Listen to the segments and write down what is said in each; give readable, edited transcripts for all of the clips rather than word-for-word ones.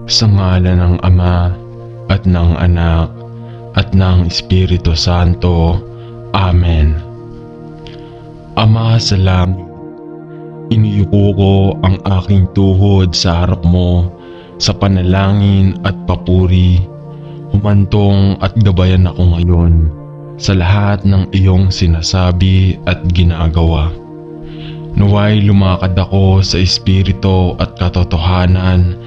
Sa ngalan ng Ama at ng Anak at ng Espiritu Santo. Amen. Ama sa langit, iniyuko ko ang aking tuhod sa harap mo sa panalangin at papuri. Humantong at gabayan ako ngayon sa lahat ng iyong sinasabi at ginagawa. Naway lumakad ako sa espiritu at katotohanan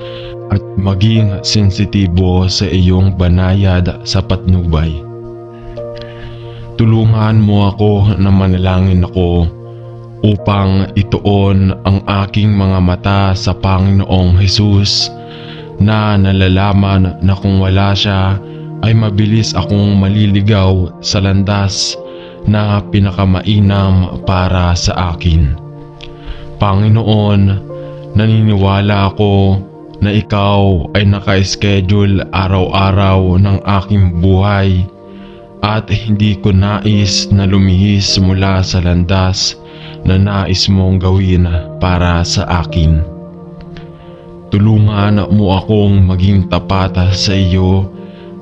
at maging sensitibo sa iyong banayad sa patnubay. Tulungan mo ako na manalangin ako upang ituon ang aking mga mata sa Panginoong Hesus na nalalaman na kung wala siya ay mabilis akong maliligaw sa landas na pinakamainam para sa akin. Panginoon, naniniwala ako na ikaw ay naka-schedule araw-araw ng aking buhay at hindi ko nais na lumihis mula sa landas na nais mong gawin para sa akin. Tulungan mo akong maging tapat sa iyo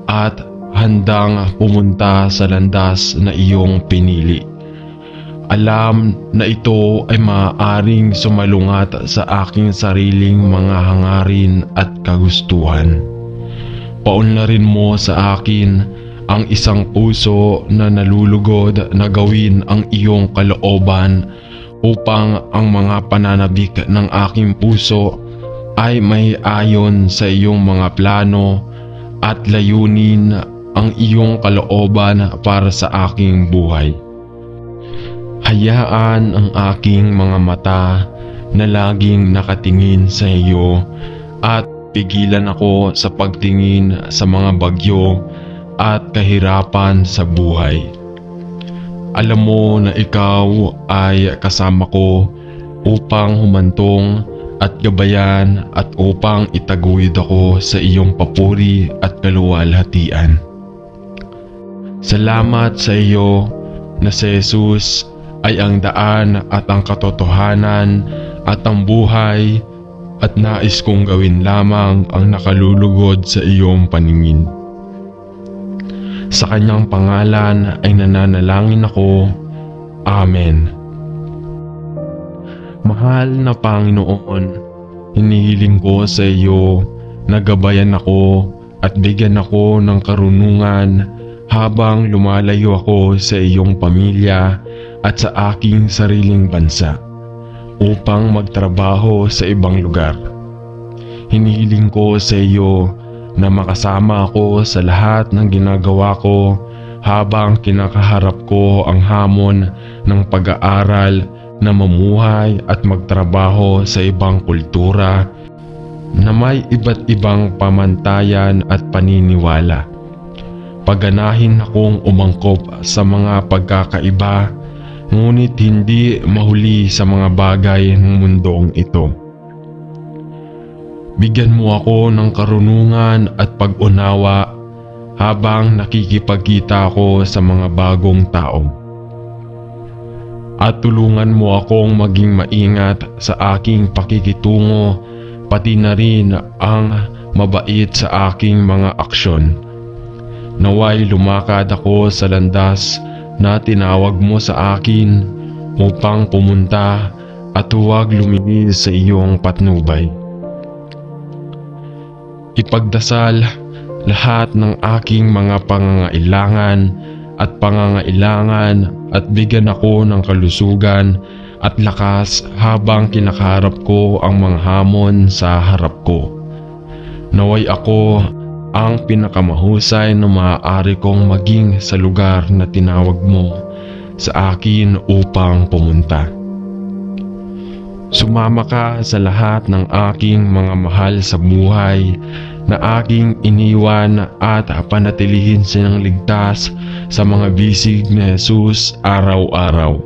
at handang pumunta sa landas na iyong pinili. Alam na ito ay maaaring sumalungat sa aking sariling mga hangarin at kagustuhan. Paunlarin mo sa akin ang isang puso na nalulugod na gawin ang iyong kalooban upang ang mga pananabik ng aking puso ay may ayon sa iyong mga plano at layunin ang iyong kalooban para sa aking buhay. Hayaan ang aking mga mata na laging nakatingin sa iyo at pigilan ako sa pagtingin sa mga bagyo at kahirapan sa buhay. Alam mo na ikaw ay kasama ko upang humantong at gabayan at upang itaguyod ako sa iyong papuri at kaluwalhatian. Salamat sa iyo na si Jesus ay ang daan at ang katotohanan at ang buhay at nais kong gawin lamang ang nakalulugod sa iyong paningin. Sa kanyang pangalan ay nananalangin ako. Amen. Mahal na Panginoon, hinihiling ko sa iyo na gabayan ako at bigyan ako ng karunungan habang lumalayo ako sa iyong pamilya at sa aking sariling bansa upang magtrabaho sa ibang lugar. Hinihiling ko sa iyo na makasama ako sa lahat ng ginagawa ko habang kinakaharap ko ang hamon ng pag-aaral na mamuhay at magtrabaho sa ibang kultura na may iba't ibang pamantayan at paniniwala. Paganahin akong umangkop sa mga pagkakaiba, ngunit hindi mahuli sa mga bagay ng mundong ito. Bigyan mo ako ng karunungan at pag-unawa habang nakikipagkita ako sa mga bagong tao. At tulungan mo akong maging maingat sa aking pakikitungo, pati na rin ang mabait sa aking mga aksyon. Naway lumakad ako sa landas na tinawag mo sa akin upang pumunta at huwag lumihis sa iyong patnubay. Ipagdasal lahat ng aking mga pangangailangan at bigyan ako ng kalusugan at lakas habang kinakaharap ko ang mga hamon sa harap ko. Naway ako ang pinakamahusay na maaari kong maging sa lugar na tinawag mo sa akin upang pumunta. Sumama ka sa lahat ng aking mga mahal sa buhay na aking iniwan at panatilihin silang ligtas sa mga bisig ni Jesus araw-araw.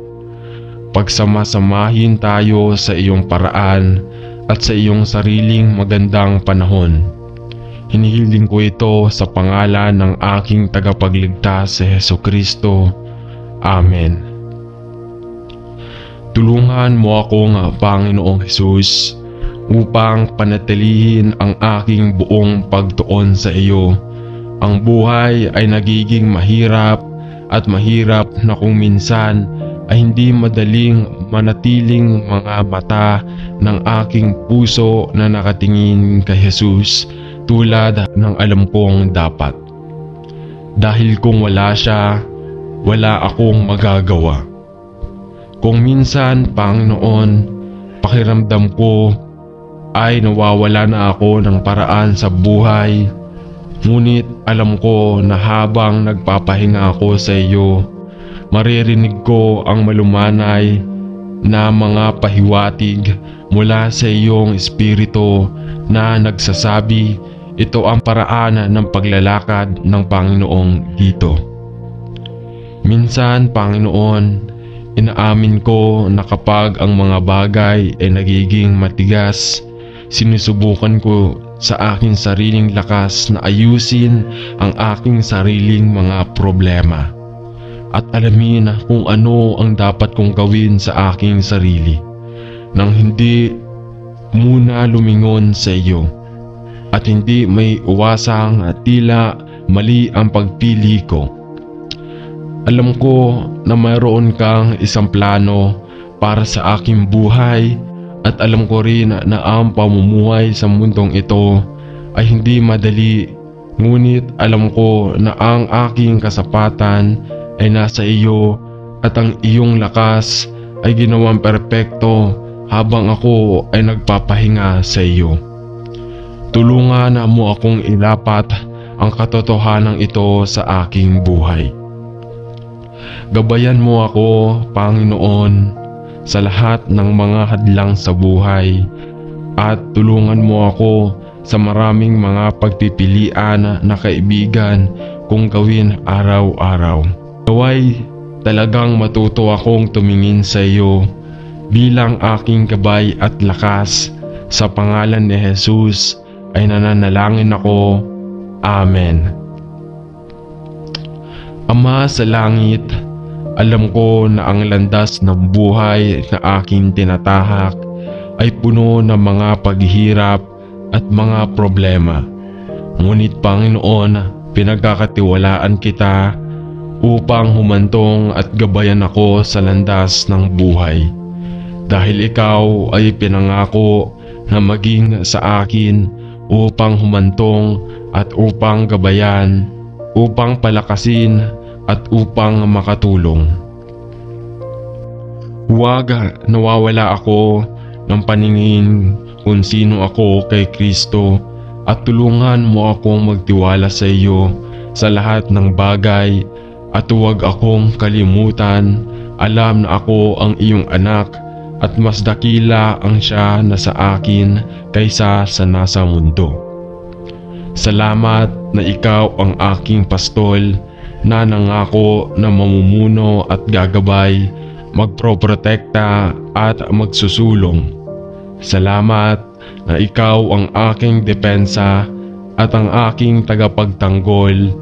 Pagsama-samahin tayo sa iyong paraan at sa iyong sariling magandang panahon. Hinihiling ko ito sa pangalan ng aking tagapagligtas si Hesukristo. Amen. Tulungan mo akong Panginoong Hesus upang panatilihin ang aking buong pagtuon sa iyo. Ang buhay ay nagiging mahirap at mahirap na kung minsan ay hindi madaling manatiling mga mata ng aking puso na nakatingin kay Jesus tulad ng alam kong dapat. Dahil kung wala siya, wala akong magagawa. Kung minsan, Panginoon, pakiramdam ko ay nawawala na ako ng paraan sa buhay, ngunit alam ko na habang nagpapahinga ako sa iyo, maririnig ko ang malumanay na mga pahiwatig mula sa iyong espiritu na nagsasabi, ito ang paraan ng paglalakad ng Panginoong dito. Minsan, Panginoon, inaamin ko na kapag ang mga bagay ay nagiging matigas, sinusubukan ko sa aking sariling lakas na ayusin ang aking sariling mga problema at alamin kung ano ang dapat kong gawin sa aking sarili nang hindi muna lumingon sa iyo at hindi may uwasang tila mali ang pagpili ko. Alam ko na mayroon kang isang plano para sa aking buhay at alam ko rin na ang pamumuhay sa mundong ito ay hindi madali, ngunit alam ko na ang aking kasapatan ay nasa iyo at ang iyong lakas ay ginawang perpekto habang ako ay nagpapahinga sa iyo. Tulungan mo akong ilapat ang katotohanan ito sa aking buhay. Gabayan mo ako, Panginoon, sa lahat ng mga hadlang sa buhay at tulungan mo ako sa maraming mga pagpipilian na kaibigan kong gawin araw-araw. Naway talagang matuto akong tumingin sa iyo bilang aking gabay at lakas. Sa pangalan ni Jesus ay nananalangin ako. Amen. Ama sa langit, alam ko na ang landas ng buhay na aking tinatahak ay puno ng mga paghihirap at mga problema. Ngunit Panginoon, pinagkakatiwalaan kita upang humantong at gabayan ako sa landas ng buhay. Dahil ikaw ay pinangako na maging sa akin upang humantong at upang gabayan, upang palakasin at upang makatulong. Huwag nawawala ako ng paningin kung sino ako kay Kristo at tulungan mo akong magtiwala sa iyo sa lahat ng bagay at huwag akong kalimutan. Alam na ako ang iyong anak at mas dakila ang siya na sa akin kaysa sa nasa mundo. Salamat na ikaw ang aking pastol na nangako na mamumuno at gagabay, magproprotekta at magsusulong. Salamat na ikaw ang aking depensa at ang aking tagapagtanggol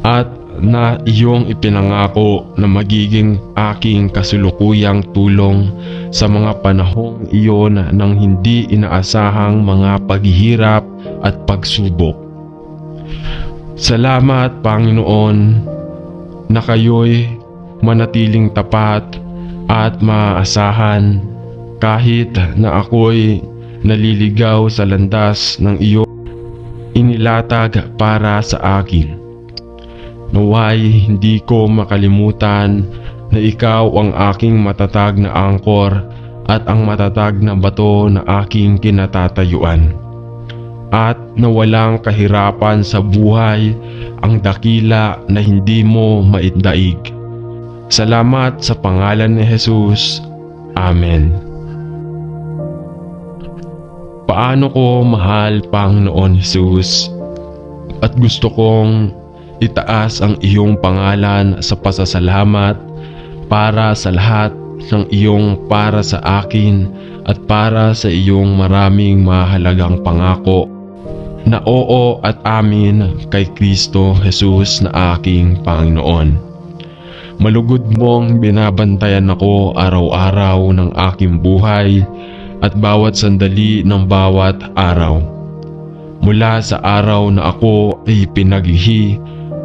at na iyong ipinangako na magiging aking kasulukuyang tulong sa mga panahong iyon ng hindi inaasahang mga paghihirap at pagsubok. Salamat, Panginoon, na kayo'y manatiling tapat at maaasahan kahit na ako'y naliligaw sa landas ng iyong inilatag para sa akin. Naway hindi ko makalimutan na ikaw ang aking matatag na angkor at ang matatag na bato na aking kinatatayuan. At na walang kahirapan sa buhay ang dakila na hindi mo maitdaig. Salamat sa pangalan ni Jesus. Amen. Paano ko mahal, Panginoon Jesus, at gusto kong itaas ang iyong pangalan sa pasasalamat para sa lahat ng iyong para sa akin at para sa iyong maraming mahalagang pangako na oo at amin kay Kristo Jesus na aking Panginoon. Malugod mong binabantayan ako araw-araw ng aking buhay at bawat sandali ng bawat araw. Mula sa araw na ako ay pinaglihi,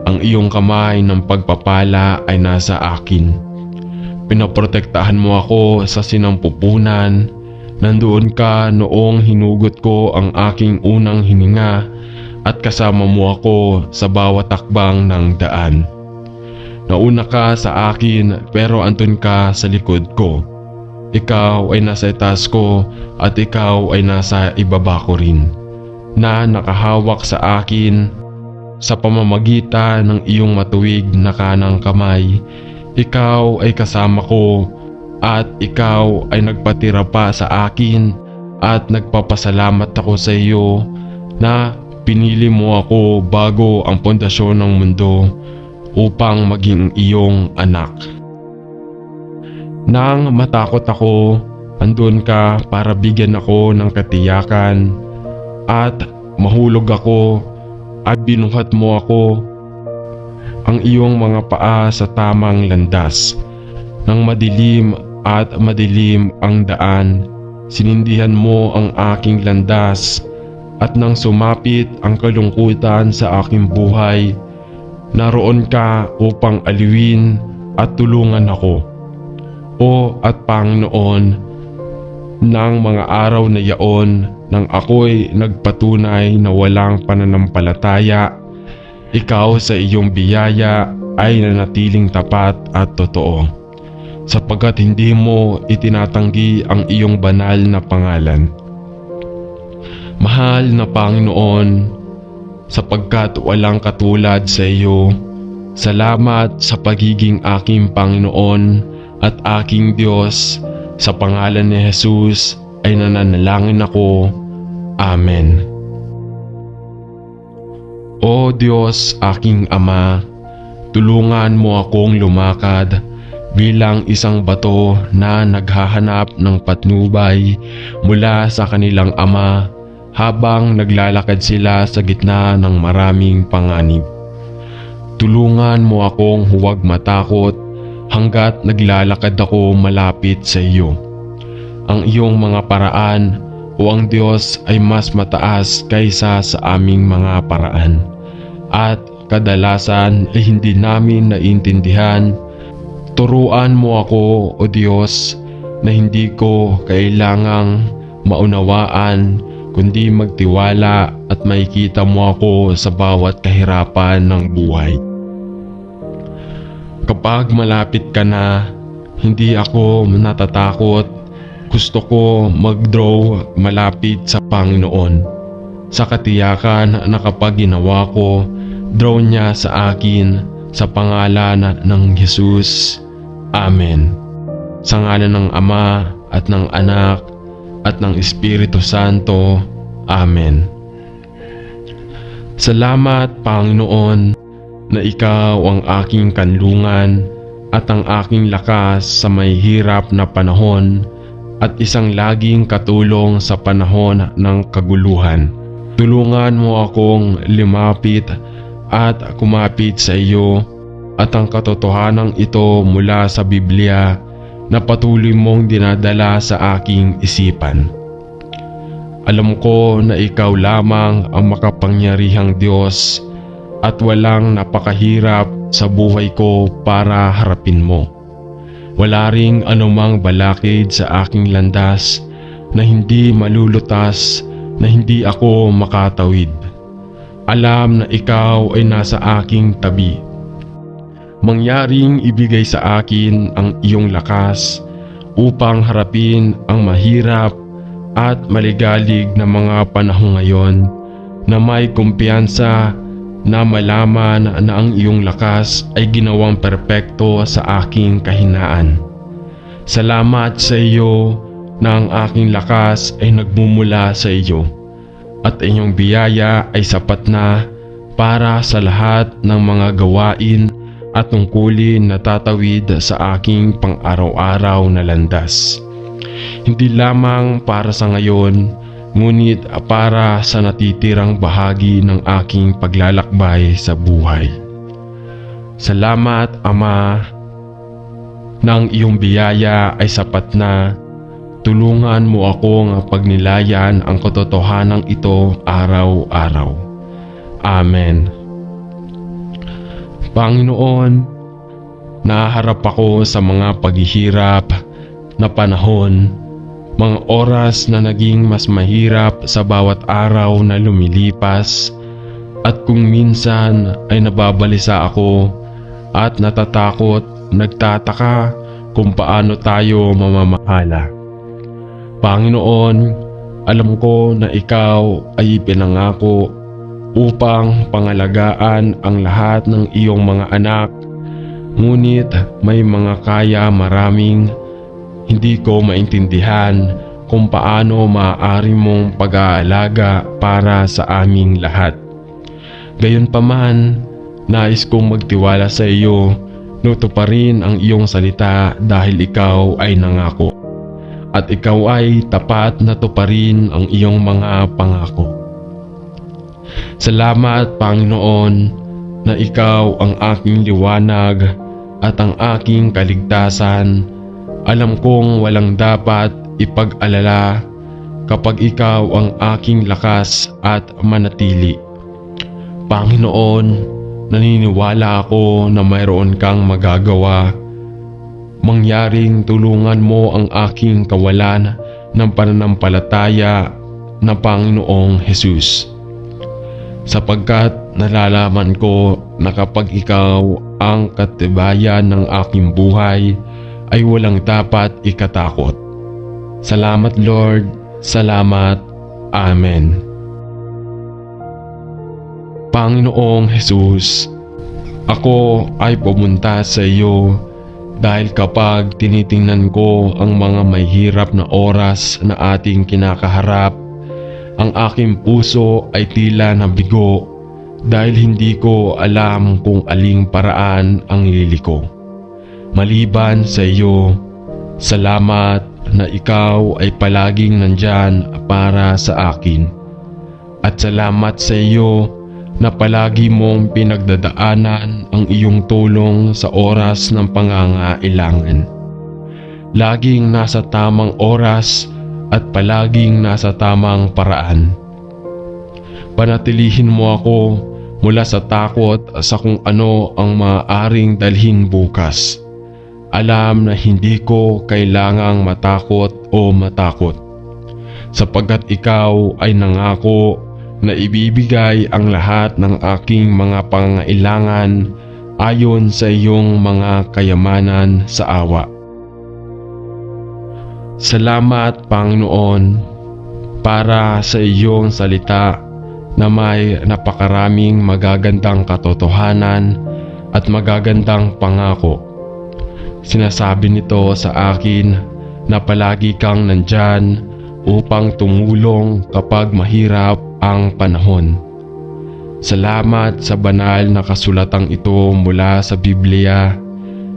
ang iyong kamay ng pagpapala ay nasa akin. Pinaprotektahan mo ako sa sinampupunan. Nandoon ka noong hinugot ko ang aking unang hininga at kasama mo ako sa bawat takbang ng daan. Nauna ka sa akin pero andun ka sa likod ko. Ikaw ay nasa itaas ko at ikaw ay nasa ibaba ko rin, na nakahawak sa akin sa pamamagitan ng iyong matuwid na kanang kamay. Ikaw ay kasama ko at ikaw ay nagpatira pa sa akin at nagpapasalamat ako sa iyo na pinili mo ako bago ang pundasyon ng mundo upang maging iyong anak. Nang matakot ako, andun ka para bigyan ako ng katiyakan at mahulog ako at binuhat mo ako ang iyong mga paa sa tamang landas. Nang madilim at madilim ang daan, sinindihan mo ang aking landas, at nang sumapit ang kalungkutan sa aking buhay, naroon ka upang aliwin at tulungan ako. O at Panginoon, ng mga araw na yaon nang ako'y nagpatunay na walang pananampalataya, ikaw sa iyong biyaya ay nanatiling tapat at totoo, sapagkat hindi mo itinatanggi ang iyong banal na pangalan. Mahal na Panginoon, sapagkat walang katulad sa iyo, salamat sa pagiging aking Panginoon at aking Diyos. Sa pangalan ni Jesus ay nananalangin ako. Amen. O Diyos, aking Ama, tulungan mo akong lumakad bilang isang bato na naghahanap ng patnubay mula sa kanilang ama habang naglalakad sila sa gitna ng maraming panganib. Tulungan mo akong huwag matakot hanggat naglalakad ako malapit sa iyo. Ang iyong mga paraan, o ang Diyos, ay mas mataas kaysa sa aming mga paraan, at kadalasan ay hindi namin naintindihan. Turuan mo ako, O Diyos, na hindi ko kailangang maunawaan, kundi magtiwala at makikita mo ako sa bawat kahirapan ng buhay. Kapag malapit ka na, hindi ako natatakot. Gusto ko mag-draw malapit sa Panginoon, sa katiyakan na kapag ginawa ko, draw niya sa akin sa pangalan ng Jesus. Amen. Sa ngalan ng Ama at ng Anak at ng Espiritu Santo. Amen. Salamat, Panginoon, na ikaw ang aking kanlungan at ang aking lakas sa may hirap na panahon at isang laging katulong sa panahon ng kaguluhan. Tulungan mo akong lumapit at kumapit sa iyo, at ang katotohanan ito mula sa Biblia na patuloy mong dinadala sa aking isipan. Alam ko na ikaw lamang ang makapangyarihang Diyos at walang napakahirap sa buhay ko para harapin mo. Wala ring anumang balakid sa aking landas na hindi malulutas, na hindi ako makatawid. Alam na ikaw ay nasa aking tabi. Mangyaring ibigay sa akin ang iyong lakas upang harapin ang mahirap at maligalig na mga panahon ngayon, na may kumpiyansa na malaman na ang iyong lakas ay ginawang perpekto sa aking kahinaan. Salamat sa iyo na ang aking lakas ay nagmumula sa iyo, at iyong biyaya ay sapat na para sa lahat ng mga gawain at tungkulin na tatawid sa aking pang-araw-araw na landas. Hindi lamang para sa ngayon, ngunit para sa natitirang bahagi ng aking paglalakbay sa buhay. Salamat, Ama, na ang iyong biyaya ay sapat na. tulungan mo akong pagnilayan ang katotohanan ito araw-araw. Amen. Panginoon, naharap ako sa mga paghihirap na panahon, mga oras na naging mas mahirap sa bawat araw na lumilipas, at kung minsan ay nababalisa ako at natatakot, nagtataka kung paano tayo mamamahala. Panginoon, alam ko na Ikaw ay ipinangako upang pangalagaan ang lahat ng iyong mga anak, ngunit may mga kaya maraming hindi ko maintindihan kung paano maaari mong pag-aalaga para sa aming lahat. Gayunpaman, nais kong magtiwala sa iyo, tuparin ang iyong salita dahil Ikaw ay nangako, at Ikaw ay tapat na tuparin ang iyong mga pangako. Salamat, Panginoon, na Ikaw ang aking liwanag at ang aking kaligtasan. Alam kong walang dapat ipag-alala kapag Ikaw ang aking lakas at manatili. Panginoon, naniniwala ako na mayroon kang magagawa. Mangyaring tulungan mo ang aking kawalan ng pananampalataya na Panginoong Hesus. Sapagkat nalalaman ko na kapag Ikaw ang katibayan ng aking buhay, ay walang dapat ikatakot. Salamat Lord, salamat, Amen. Panginoong Hesus, ako ay pumunta sa iyo dahil kapag tinitingnan ko ang mga may hirap na oras na ating kinakaharap, ang aking puso ay tila nabigo dahil hindi ko alam kung aling paraan ang liliko. Maliban sa iyo, salamat na Ikaw ay palaging nandyan para sa akin. At salamat sa iyo na palagi mong pinagdadaanan ang iyong tulong sa oras ng pangangailangan. Laging nasa tamang oras at palaging nasa tamang paraan. Panatilihin mo ako mula sa takot sa kung ano ang maaaring dalhin bukas. Alam na hindi ko kailangang matakot o matakot, sapagkat Ikaw ay nangako na ibibigay ang lahat ng aking mga pangangailangan ayon sa iyong mga kayamanan sa awa. Salamat, Panginoon, para sa iyong salita na may napakaraming magagandang katotohanan at magagandang pangako. Sinasabi nito sa akin na palagi kang nandyan upang tumulong kapag mahirap ang panahon. Salamat sa banal na kasulatang ito mula sa Biblia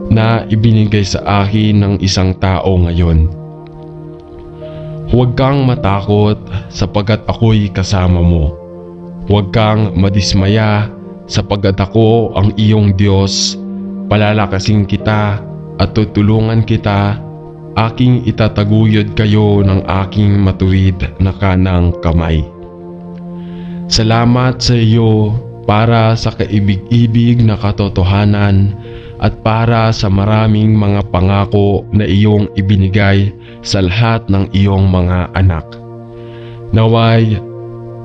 na ibinigay sa akin ng isang tao ngayon. Huwag kang matakot sapagkat ako'y kasama mo. Huwag kang madismaya sapagkat ako ang iyong Diyos. Palalakasin kita at tutulungan kita. Aking itataguyod kayo ng aking matuwid na kanang kamay. Salamat sa iyo para sa kaibig-ibig na katotohanan at para sa maraming mga pangako na iyong ibinigay sa lahat ng iyong mga anak. Naway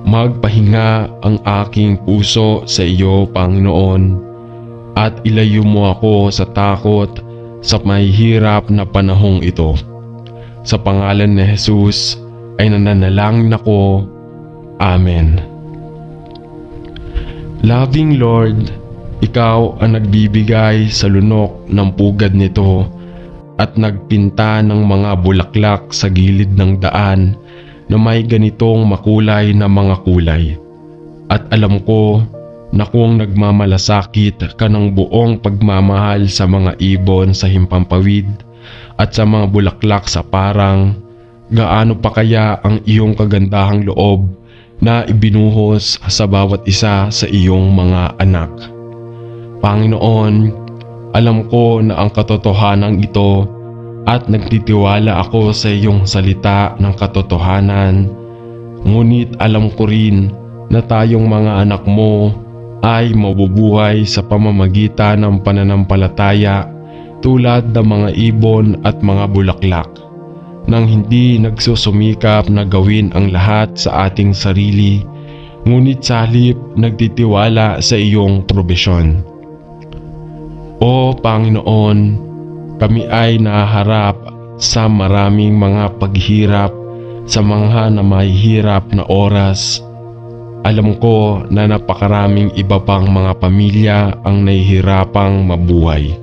magpahinga ang aking puso sa iyo, Panginoon, at ilayo mo ako sa takot sa mahihirap na panahong ito. Sa pangalan ni Jesus ay nananalangin ako. Amen. Loving Lord, Ikaw ang nagbibigay sa lunok ng pugad nito at nagpinta ng mga bulaklak sa gilid ng daan na may ganitong makulay na mga kulay. At alam ko na kung nagmamalasakit ka ng buong pagmamahal sa mga ibon sa himpampawid at sa mga bulaklak sa parang, gaano pa kaya ang iyong kagandahang loob na ibinuhos sa bawat isa sa iyong mga anak. Panginoon, alam ko na ang katotohanan ito at nagtitiwala ako sa iyong salita ng katotohanan. Ngunit alam ko rin na tayong mga anak mo ay mabubuhay sa pamamagitan ng pananampalataya tulad ng mga ibon at mga bulaklak, nang hindi nagsusumikap na gawin ang lahat sa ating sarili, ngunit sa halip nagtitiwala sa iyong probisyon. O Panginoon, kami ay naharap sa maraming mga paghihirap sa mga namahihirap na oras. Alam ko na napakaraming iba pang mga pamilya ang nahihirapang mabuhay.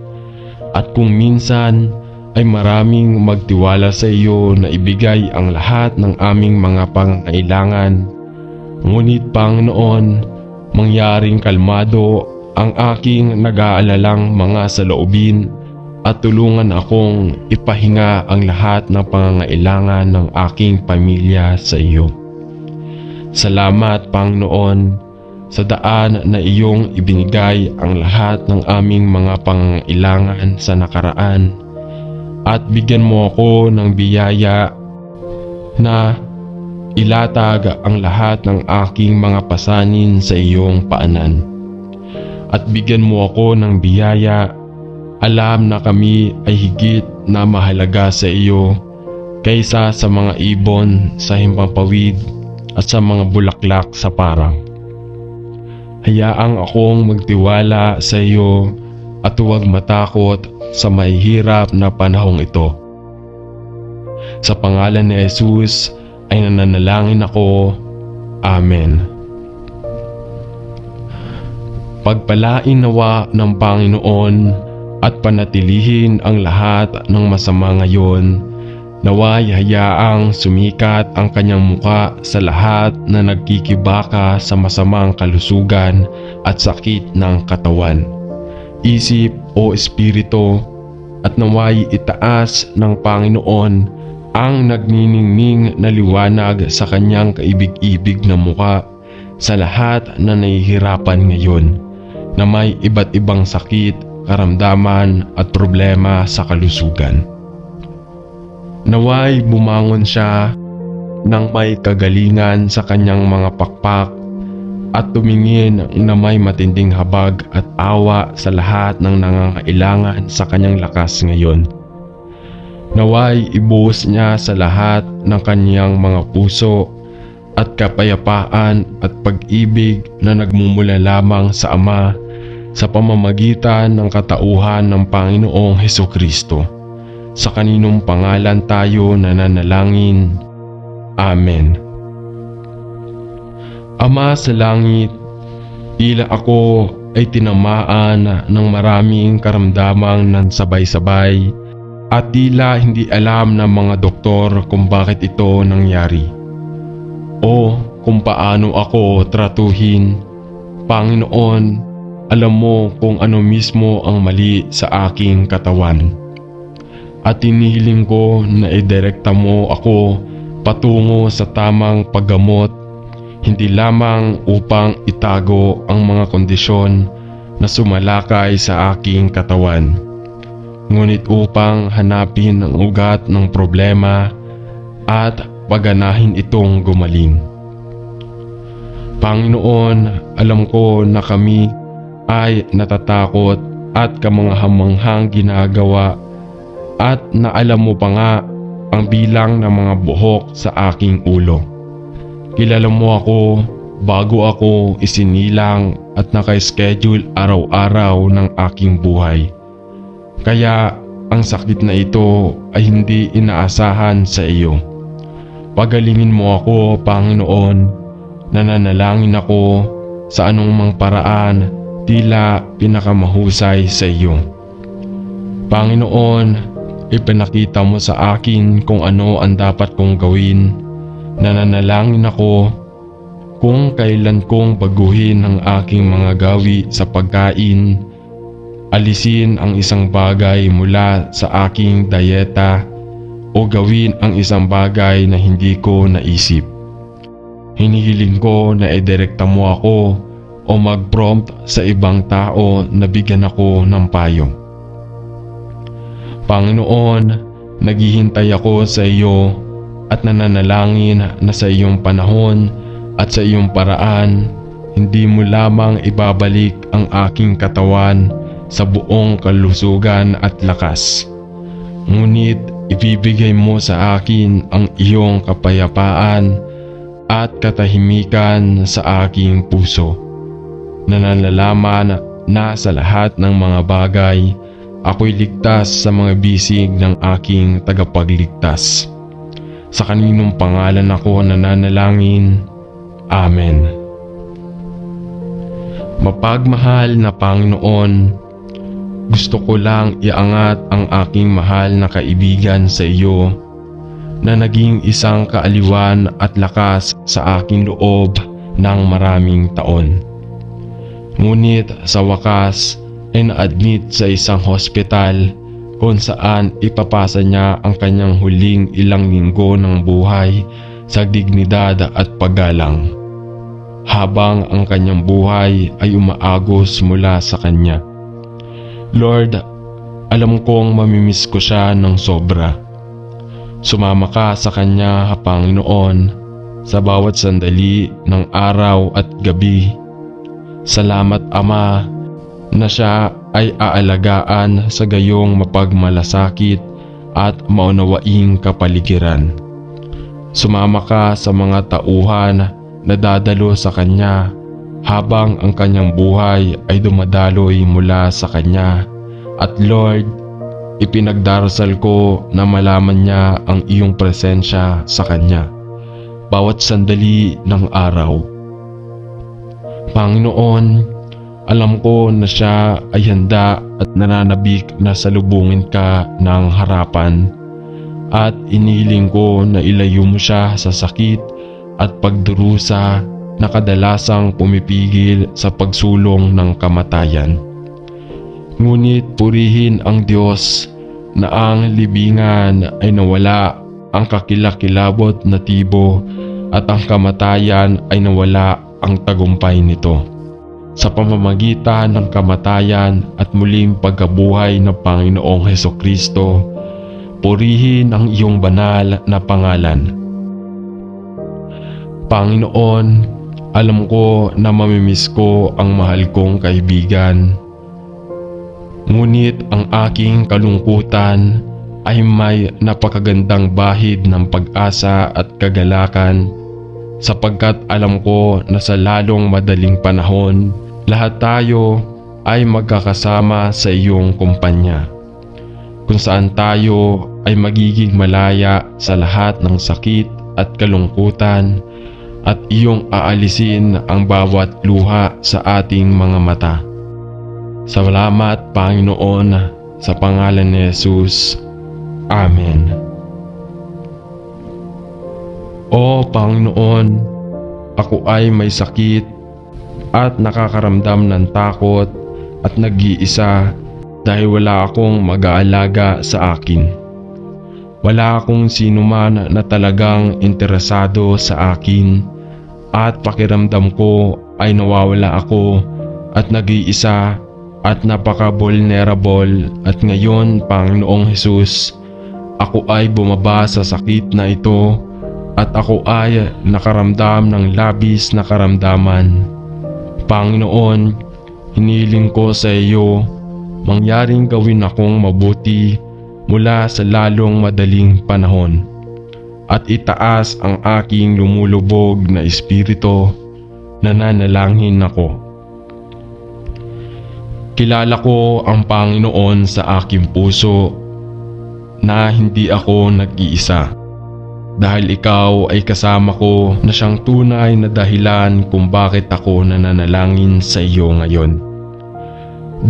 At kung minsan ay maraming magtiwala sa iyo na ibigay ang lahat ng aming mga pangangailangan. Ngunit Panginoon, mangyaring kalmado ang aking nag-aalalang mga saloobin at tulungan akong ipahinga ang lahat ng pangangailangan ng aking pamilya sa iyo. Salamat Panginoon sa daan na iyong ibinigay ang lahat ng aming mga pangangailangan sa nakaraan, at bigyan mo ako ng biyaya na ilatag ang lahat ng aking mga pasanin sa iyong paanan. At bigyan mo ako ng biyaya, alam na kami ay higit na mahalaga sa iyo kaysa sa mga ibon sa himpapawid at sa mga bulaklak sa parang. Hayaang akong magtiwala sa iyo at huwag matakot sa mahihirap na panahong ito. Sa pangalan ni Jesus ay nananalangin ako. Amen. Pagpalain nawa ng Panginoon at panatilihin ang lahat ng masama ngayon. Naway hayaang sumikat ang kanyang muka sa lahat na nagkikibaka sa masamang kalusugan at sakit ng katawan, isip o espiritu, at naway itaas ng Panginoon ang nagniningning na liwanag sa kanyang kaibig-ibig na muka sa lahat na nahihirapan ngayon na may iba't ibang sakit, karamdaman at problema sa kalusugan. Naway bumangon siya ng may kagalingan sa kanyang mga pakpak at tumingin na may matinding habag at awa sa lahat ng nangangailangan sa kanyang lakas ngayon. Naway ibuhos niya sa lahat ng kanyang mga puso at kapayapaan at pag-ibig na nagmumula lamang sa Ama sa pamamagitan ng katauhan ng Panginoong Hesukristo. Sa kaninong pangalan tayo nananalangin. Amen. Ama sa langit, tila ako ay tinamaan ng maraming karamdamang nansabay-sabay at tila hindi alam ng mga doktor kung bakit ito nangyari o kung paano ako tratuhin. Panginoon, alam mo kung ano mismo ang mali sa aking katawan. At hinihiling ko na idirekta mo ako patungo sa tamang paggamot, hindi lamang upang itago ang mga kondisyon na sumalakay sa aking katawan, ngunit upang hanapin ang ugat ng problema at paganahin itong gumaling. Panginoon, alam ko na kami ay natatakot at kamanghamanghang ginagawa, at naalam mo pa nga ang bilang ng mga buhok sa aking ulo. Kilala mo ako bago ako isinilang at naka-schedule araw-araw ng aking buhay. Kaya ang sakit na ito ay hindi inaasahan sa iyo. Pagalingin mo ako, Panginoon. Nananalangin ako sa anumang paraan, tila pinakamahusay sa iyo. Panginoon, ipinakita mo sa akin kung ano ang dapat kong gawin. Nananalangin ako kung kailan kong baguhin ang aking mga gawi sa pagkain, alisin ang isang bagay mula sa aking dayeta o gawin ang isang bagay na hindi ko naisip. Hinihiling ko na idirekta mo ako o mag-prompt sa ibang tao na bigyan ako ng payo. Panginoon, Naghihintay ako sa iyo at nananalangin na sa iyong panahon at sa iyong paraan, hindi mo lamang ibabalik ang aking katawan sa buong kalusugan at lakas. Ngunit ibibigay mo sa akin ang iyong kapayapaan at katahimikan sa aking puso. Nananalaman na sa lahat ng mga bagay, ako'y ligtas sa mga bisig ng aking tagapagligtas. Sa kaninong pangalan ako nananalangin. Amen. Mapagmahal na Panginoon, gusto ko lang iangat ang aking mahal na kaibigan sa iyo na naging isang kaaliwan at lakas sa aking loob ng maraming taon. Ngunit sa wakas ay na-admit sa isang hospital kung saan ipapasa niya ang kanyang huling ilang linggo ng buhay sa dignidad at paggalang, habang ang kanyang buhay ay umaagos mula sa kanya. Lord, alam kong mamimiss ko siya ng sobra. Sumama ka sa kanya, Panginoon, sa bawat sandali ng araw at gabi. Salamat, Ama, na siya ay aalagaan sa gayong mapagmalasakit at maunawaing kapaligiran. Sumama ka sa mga tauhan na dadalo sa kanya habang ang kanyang buhay ay dumadaloy mula sa kanya. At Lord, ipinagdarasal ko na malaman niya ang iyong presensya sa kanya bawat sandali ng araw. Panginoon, alam ko na siya ay handa at nananabik na salubungin ka ng harapan, at inihiling ko na ilayo mo siya sa sakit at pagdurusa na kadalasang pumipigil sa pagsulong ng kamatayan. Ngunit purihin ang Diyos na ang libingan ay nawala ang kakilakilabot na tibo at ang kamatayan ay nawala ang tagumpay nito. Sa pamamagitan ng kamatayan at muling pagkabuhay ng Panginoong Hesukristo, purihin ang iyong banal na pangalan. Panginoon, alam ko na mamimiss ko ang mahal kong kaibigan. Ngunit ang aking kalungkutan ay may napakagandang bahid ng pag-asa at kagalakan, sapagkat alam ko na sa lalong madaling panahon, lahat tayo ay magkakasama sa iyong kumpanya, kung saan tayo ay magiging malaya sa lahat ng sakit at kalungkutan, at iyong aalisin ang bawat luha sa ating mga mata. Salamat, Panginoon, sa pangalan ni Jesus. Amen. O Panginoon, ako ay may sakit at nakakaramdam ng takot at nag-iisa dahil wala akong mag-aalaga sa akin. Wala akong sinuman na talagang interesado sa akin, at pakiramdam ko ay nawawala ako at nag-iisa at napaka-vulnerable. At ngayon, Panginoong Jesus, ako ay bumaba sa sakit na ito at ako ay nakaramdam ng labis na karamdaman. Panginoon, hiniling ko sa iyo, mangyaring gawin akong mabuti mula sa lalong madaling panahon, at itaas ang aking lumulubog na espiritu. Nananalangin ako. Kilala ko ang Panginoon sa aking puso na hindi ako nag-iisa, dahil ikaw ay kasama ko na siyang tunay na dahilan kung bakit ako nananalangin sa iyo ngayon.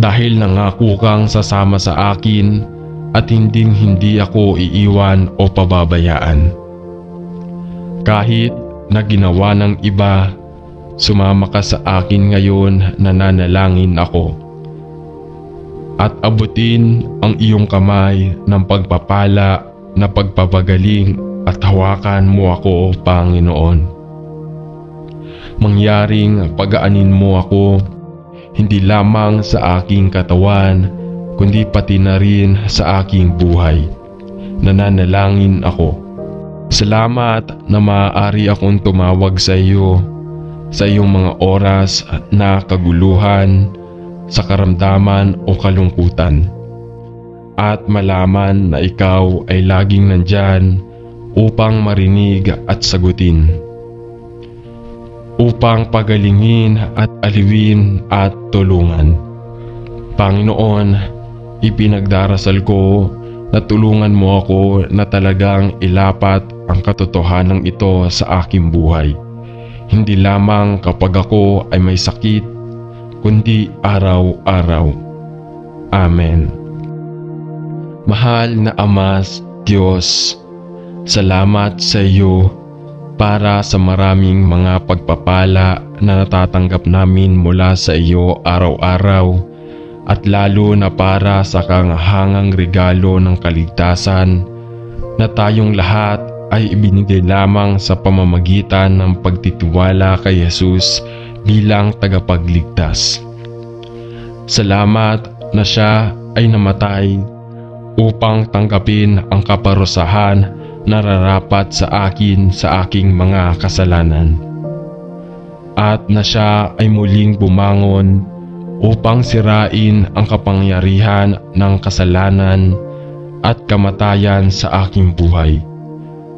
Dahil nangako kang sasama sa akin at hindi ako iiwan o pababayaan. Kahit na ginawa ng iba, sumama ka sa akin ngayon, nananalangin ako. At abutin ang iyong kamay ng pagpapala na pagpapagaling at hawakan mo ako, Panginoon. Mangyaring pagaanin mo ako, hindi lamang sa aking katawan, kundi pati na rin sa aking buhay. nananalangin ako. Salamat na maaari akong tumawag sa iyo sa iyong mga oras na kaguluhan, sa karamdaman o kalungkutan. At malaman na ikaw ay laging nandyan upang marinig at sagutin. Upang pagalingin at aliwin at tulungan. Panginoon, ipinagdarasal ko na tulungan mo ako na talagang ilapat ang katotohanan ito sa aking buhay. Hindi lamang kapag ako ay may sakit, kundi araw-araw. Amen. Mahal na Ama Diyos, salamat sa iyo para sa maraming mga pagpapala na natatanggap namin mula sa iyo araw-araw at lalo na para sa kahangang regalo ng kaligtasan na tayong lahat ay ibinigay lamang sa pamamagitan ng pagtitiwala kay Jesus bilang tagapagligtas. Salamat na siya ay namatay upang tanggapin ang kaparusahan na nararapat sa akin sa aking mga kasalanan. At na siya ay muling bumangon upang sirain ang kapangyarihan ng kasalanan at kamatayan sa aking buhay.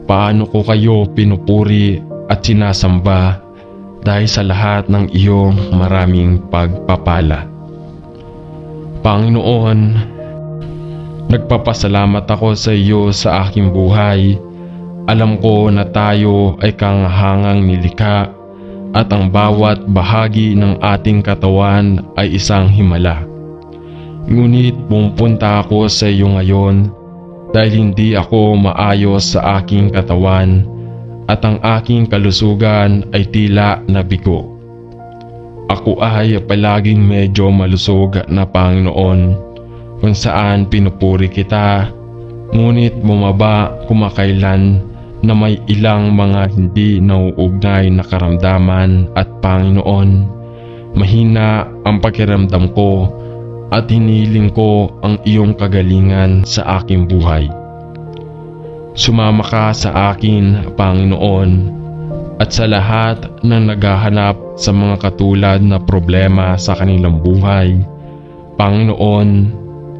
Paano ko kayo pinupuri at sinasamba dahil sa lahat ng iyong maraming pagpapala. Panginoon, nagpapasalamat ako sa iyo sa aking buhay. Alam ko na tayo ay kahangang nilikha at ang bawat bahagi ng ating katawan ay isang himala. Ngunit pumunta ako sa iyo ngayon dahil hindi ako maayos sa aking katawan at ang aking kalusugan ay tila nabigo. Ako ay palaging medyo malusog na Panginoon kung saan pinupuri kita, ngunit bumaba kumakailan na may ilang mga hindi nauugnay na karamdaman at Panginoon, mahina ang pakiramdam ko at hiniling ko ang iyong kagalingan sa aking buhay. Sumama ka sa akin, Panginoon, at sa lahat na naghahanap sa mga katulad na problema sa kanilang buhay. Panginoon,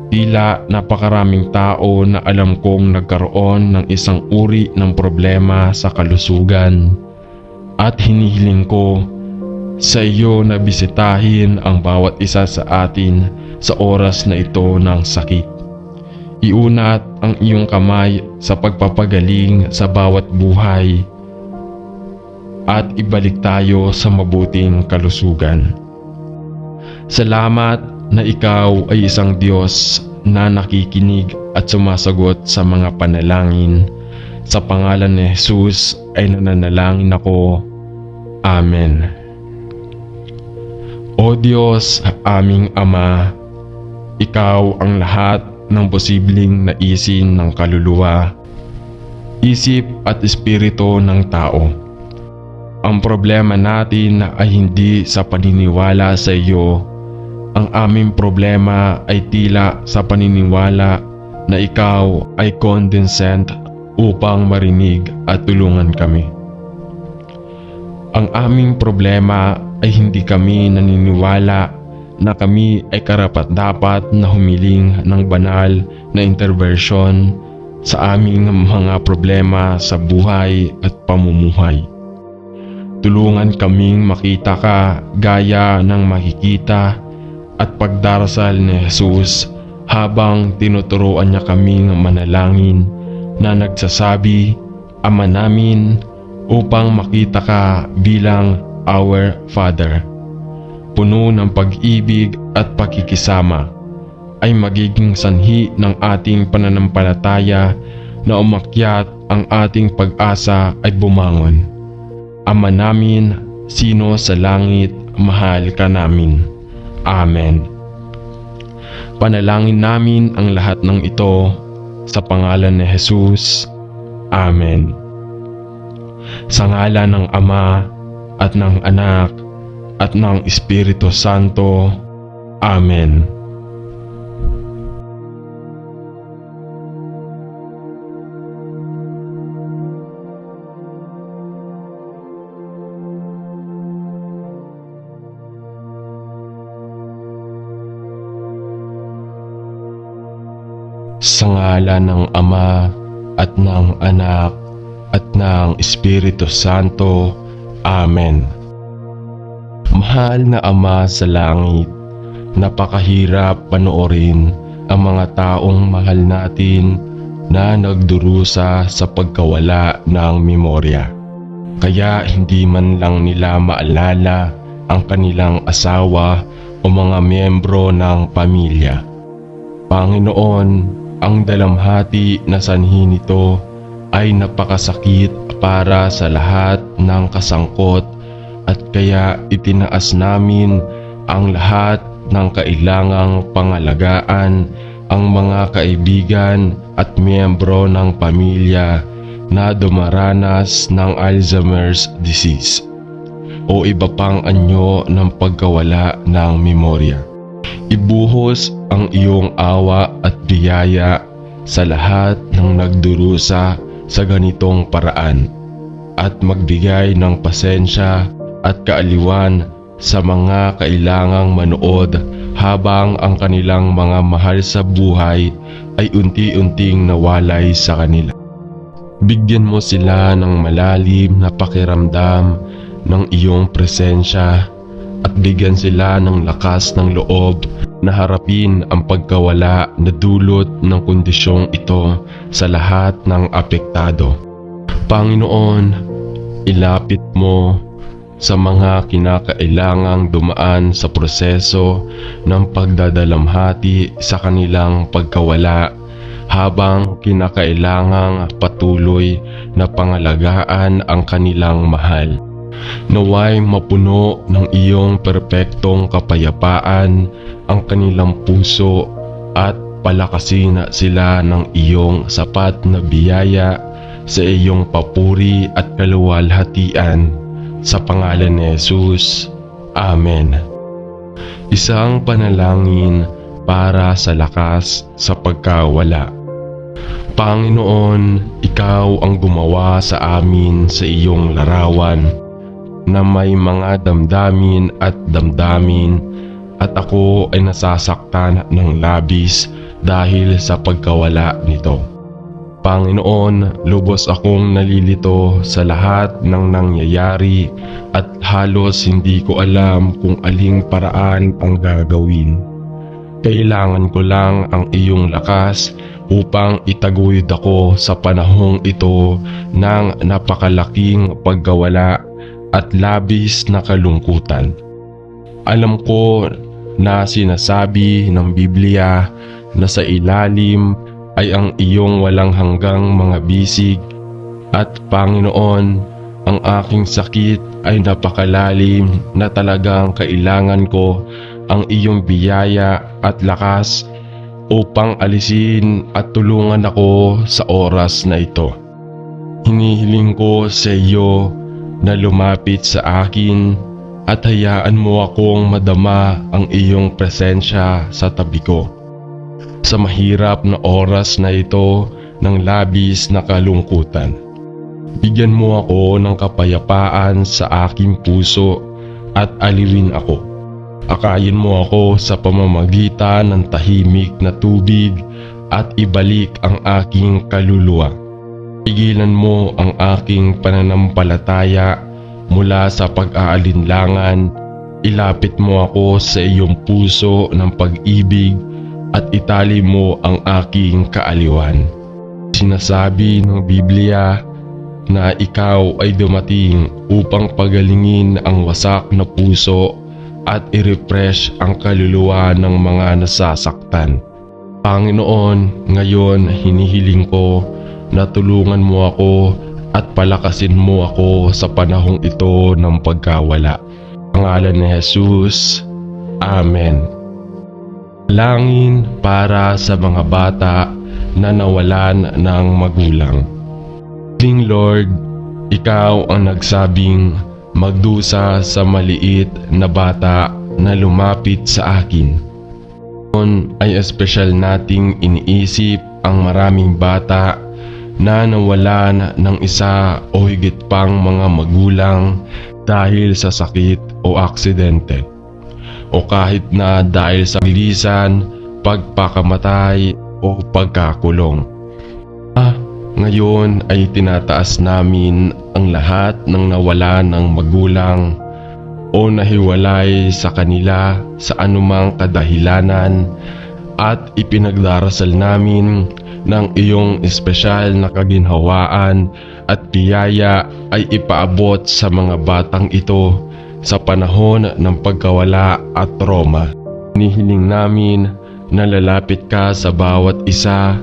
tila napakaraming tao na alam kong nagkaroon ng isang uri ng problema sa kalusugan at hinihiling ko sa iyo na bisitahin ang bawat isa sa atin sa oras na ito ng sakit. Iunat ang iyong kamay sa pagpapagaling sa bawat buhay at ibalik tayo sa mabuting kalusugan. Salamat na ikaw ay isang Diyos na nakikinig at sumasagot sa mga panalangin. Sa pangalan ni Jesus ay nananalangin ako. Amen. O Diyos, aming Ama, ikaw ang lahat ng posibleng naisin ng kaluluwa, isip at espiritu ng tao. Ang problema natin ay hindi sa paniniwala sa iyo. Ang aming problema ay tila sa paniniwala na ikaw ay condescend upang marinig at tulungan kami. Ang aming problema ay hindi kami naniniwala na kami ay karapat-dapat na humiling ng banal na intervention sa aming mga problema sa buhay at pamumuhay. Tulungan kaming makita ka gaya ng makikita at pagdarasal ni Jesus habang tinuturuan niya kaming manalangin na nagsasabi, Ama namin, upang makita ka bilang our Father. Puno ng pag-ibig at pakikisama ay magiging sanhi ng ating pananampalataya na umakyat ang ating pag-asa ay bumangon. Ama namin, sino sa langit, mahal ka namin. Amen. Panalangin namin ang lahat ng ito sa pangalan ni Jesus. Amen. Sa ngalan ng Ama at ng Anak at ng Espiritu Santo. Amen. Sa ngalan ng Ama at ng Anak at ng Espiritu Santo. Amen. Mahal na Ama sa langit, napakahirap panoorin ang mga taong mahal natin na nagdurusa sa pagkawala ng memorya. Kaya hindi man lang nila maalala ang kanilang asawa o mga miyembro ng pamilya. Panginoon, ang dalamhati na sanhi nito ay napakasakit para sa lahat ng kasangkot at kaya itinaas namin ang lahat ng kailangang pangalagaan ang mga kaibigan at miyembro ng pamilya na dumaranas ng Alzheimer's disease o iba pang anyo ng pagkawala ng memorya. Ibuhos ang iyong awa at biyaya sa lahat ng nagdurusa sa ganitong paraan at magbigay ng pasensya at kaaliwan sa mga kailangang manood habang ang kanilang mga mahal sa buhay ay unti-unting nawalay sa kanila. Bigyan mo sila ng malalim na pakiramdam ng iyong presensya at bigyan sila ng lakas ng loob na harapin ang pagkawala na dulot ng kondisyong ito sa lahat ng apektado. Panginoon, ilapit mo sa mga kinakailangang dumaan sa proseso ng pagdadalamhati sa kanilang pagkawala habang kinakailangang patuloy na pangalagaan ang kanilang mahal. Naway mapuno ng iyong perpektong kapayapaan ang kanilang puso at palakasin sila ng iyong sapat na biyaya sa iyong papuri at kaluwalhatian. Sa pangalan ni Jesus. Amen. Isang panalangin para sa lakas sa pagkawala. Panginoon, Ikaw ang gumawa sa amin sa iyong larawan na may mga damdamin at ako ay nasasaktan ng labis dahil sa pagkawala nito. Panginoon, lubos akong nalilito sa lahat ng nangyayari at halos hindi ko alam kung aling paraan ang gagawin. Kailangan ko lang ang iyong lakas upang itaguyod ako sa panahong ito ng napakalaking pagkawala at labis na kalungkutan. Alam ko na sinasabi ng Biblia na sa ilalim ay ang iyong walang hanggang mga bisig at Panginoon, ang aking sakit ay napakalalim na talagang kailangan ko ang iyong biyaya at lakas upang alisin at tulungan ako sa oras na ito. Hinihiling ko sa iyo na lumapit sa akin at hayaan mo akong madama ang iyong presensya sa tabi ko. Sa mahirap na oras na ito ng labis na kalungkutan, bigyan mo ako ng kapayapaan sa aking puso at aliwin ako. Akayin mo ako sa pamamagitan ng tahimik na tubig at ibalik ang aking kaluluwa. Pigilan mo ang aking pananampalataya mula sa pag-aalinlangan. Ilapit mo ako sa iyong puso ng pag-ibig at itali mo ang aking kaaliwan. Sinasabi ng Biblia na ikaw ay dumating upang pagalingin ang wasak na puso at i-refresh ang kaluluwa ng mga nasasaktan. Panginoon, ngayon hinihiling ko na tulungan mo ako at palakasin mo ako sa panahong ito ng pagkawala. Pangalan ni Jesus. Amen. Langin para sa mga bata na nawalan ng magulang. King Lord, Ikaw ang nagsabing magdusa sa maliit na bata na lumapit sa akin. Ngayon ay espesyal nating iniisip ang maraming bata na nawalan ng isa o higit pang mga magulang dahil sa sakit o aksidente, o kahit na dahil sa bilisan, pagpakamatay o o pagkakulong. Ngayon ay tinataas namin ang lahat ng nawala ng magulang o nahiwalay sa kanila sa anumang kadahilanan at ipinagdarasal namin ng iyong espesyal na kaginhawaan at biyaya ay ipaabot sa mga batang ito sa panahon ng pagkawala at trauma. Hinihiling namin na lalapit ka sa bawat isa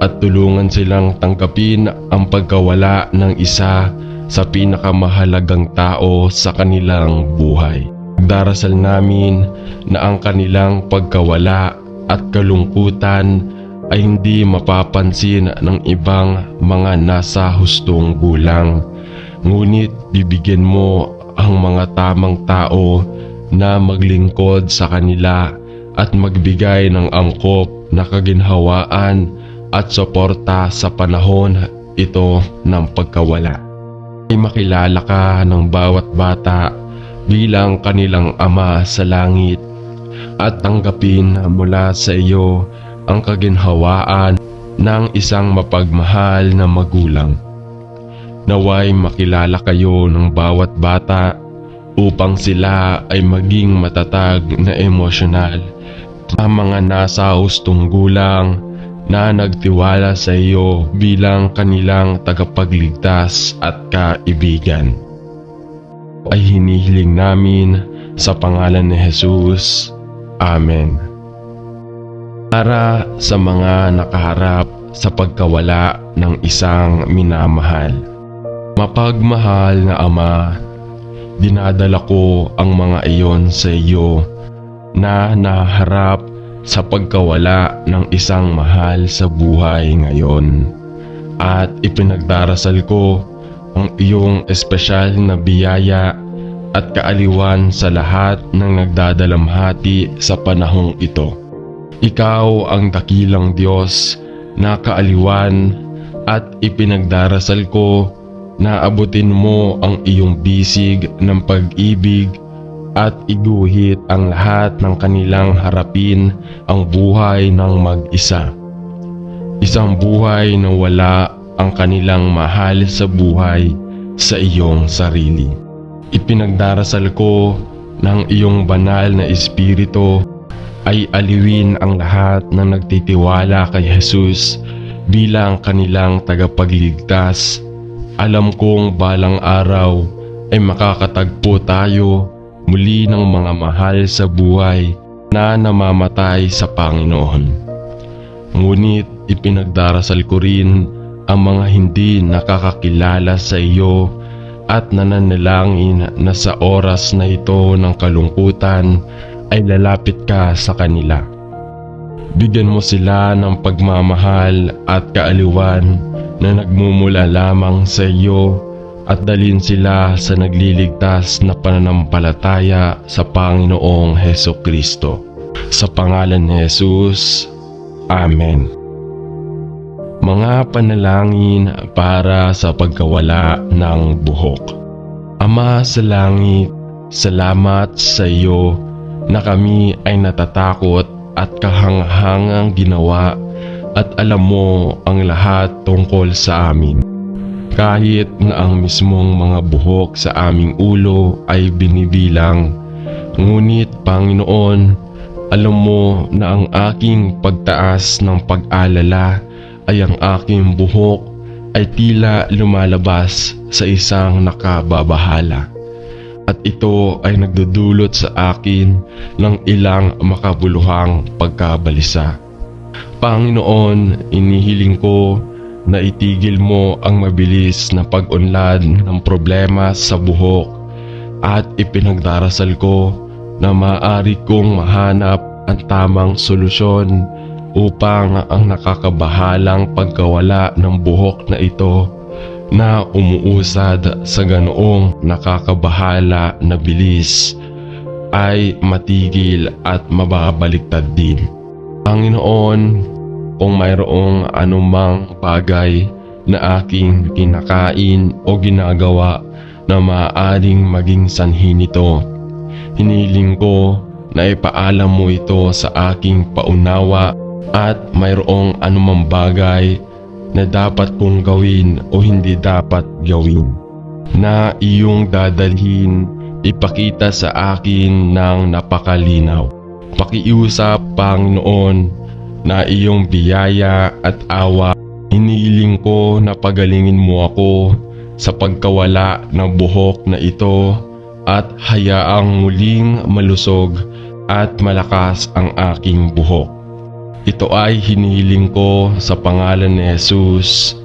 at tulungan silang tanggapin ang pagkawala ng isa sa pinakamahalagang tao sa kanilang buhay. Darasal namin na ang kanilang pagkawala at kalungkutan ay hindi mapapansin ng ibang mga nasa hustong gulang. Ngunit bibigyan mo ang mga tamang tao na maglingkod sa kanila at magbigay ng angkop na kaginhawaan at suporta sa panahon ito ng pagkawala. Ay makilala ka ng bawat bata bilang kanilang ama sa langit at tanggapin mula sa iyo ang kaginhawaan ng isang mapagmahal na magulang. Naway makilala kayo ng bawat bata upang sila ay maging matatag na emosyonal ang mga nasa hustong gulang na nagtiwala sa iyo bilang kanilang tagapagligtas at kaibigan. Ay hinihiling namin sa pangalan ni Jesus. Amen. Para sa mga nakaharap sa pagkawala ng isang minamahal. Mapagmahal na Ama, dinadala ko ang mga iyon sa iyo na naharap sa pagkawala ng isang mahal sa buhay ngayon. At ipinagdarasal ko ang iyong espesyal na biyaya at kaaliwan sa lahat ng nagdadalamhati sa panahong ito. Ikaw ang dakilang Diyos na kaaliwan at ipinagdarasal ko na abutin mo ang iyong bisig ng pag-ibig at iguhit ang lahat ng kanilang harapin ang buhay ng mag-isa. Isang buhay na wala ang kanilang mahal sa buhay sa iyong sarili. Ipinagdarasal ko ng iyong banal na espiritu ay aliwin ang lahat ng nagtitiwala kay Jesus bilang kanilang tagapagligtas. Alam kong balang araw ay makakatagpo tayo muli ng mga mahal sa buhay na namamatay sa Panginoon. Ngunit ipinagdarasal ko rin ang mga hindi nakakakilala sa iyo at nananalangin na sa oras na ito ng kalungkutan ay lalapit ka sa kanila. Bigyan mo sila ng pagmamahal at kaaliwan na nagmumula lamang sa iyo at dalhin sila sa nagliligtas na pananampalataya sa Panginoong Hesukristo. Sa pangalan ni Jesus, Amen. Mga panalangin para sa pagkawala ng buhok. Ama sa langit, salamat sa iyo na kami ay natatakot at kahanghangang ginawa at alam mo ang lahat tungkol sa amin. Kahit na ang mismong mga buhok sa aming ulo ay binibilang, ngunit Panginoon, alam mo na ang aking pagtaas ng pag-alala ay ang aking buhok ay tila lumalabas sa isang nakababahala. At ito ay nagdudulot sa akin ng ilang makabuluhang pagkabalisa. Panginoon, inihiling ko na itigil mo ang mabilis na pag-unlad ng problema sa buhok at ipinagdarasal ko na maaari kong mahanap ang tamang solusyon upang ang nakakabahalang pagkawala ng buhok na ito na umuusad sa ganoong nakakabahala na bilis ay matigil at mababaliktad din. Panginoon, kung mayroong anumang bagay na aking kinakain o ginagawa na maaaring maging sanhi nito, hiniling ko na ipaalam mo ito sa aking paunawa at mayroong anumang bagay na dapat kong gawin o hindi dapat gawin, na iyong dadalhin ipakita sa akin ng napakalinaw. Pakiusap, Panginoon, na iyong biyaya at awa. Hinihiling ko na pagalingin mo ako sa pagkawala ng buhok na ito at hayaang muling malusog at malakas ang aking buhok. Ito ay hinihiling ko sa pangalan ni Jesus.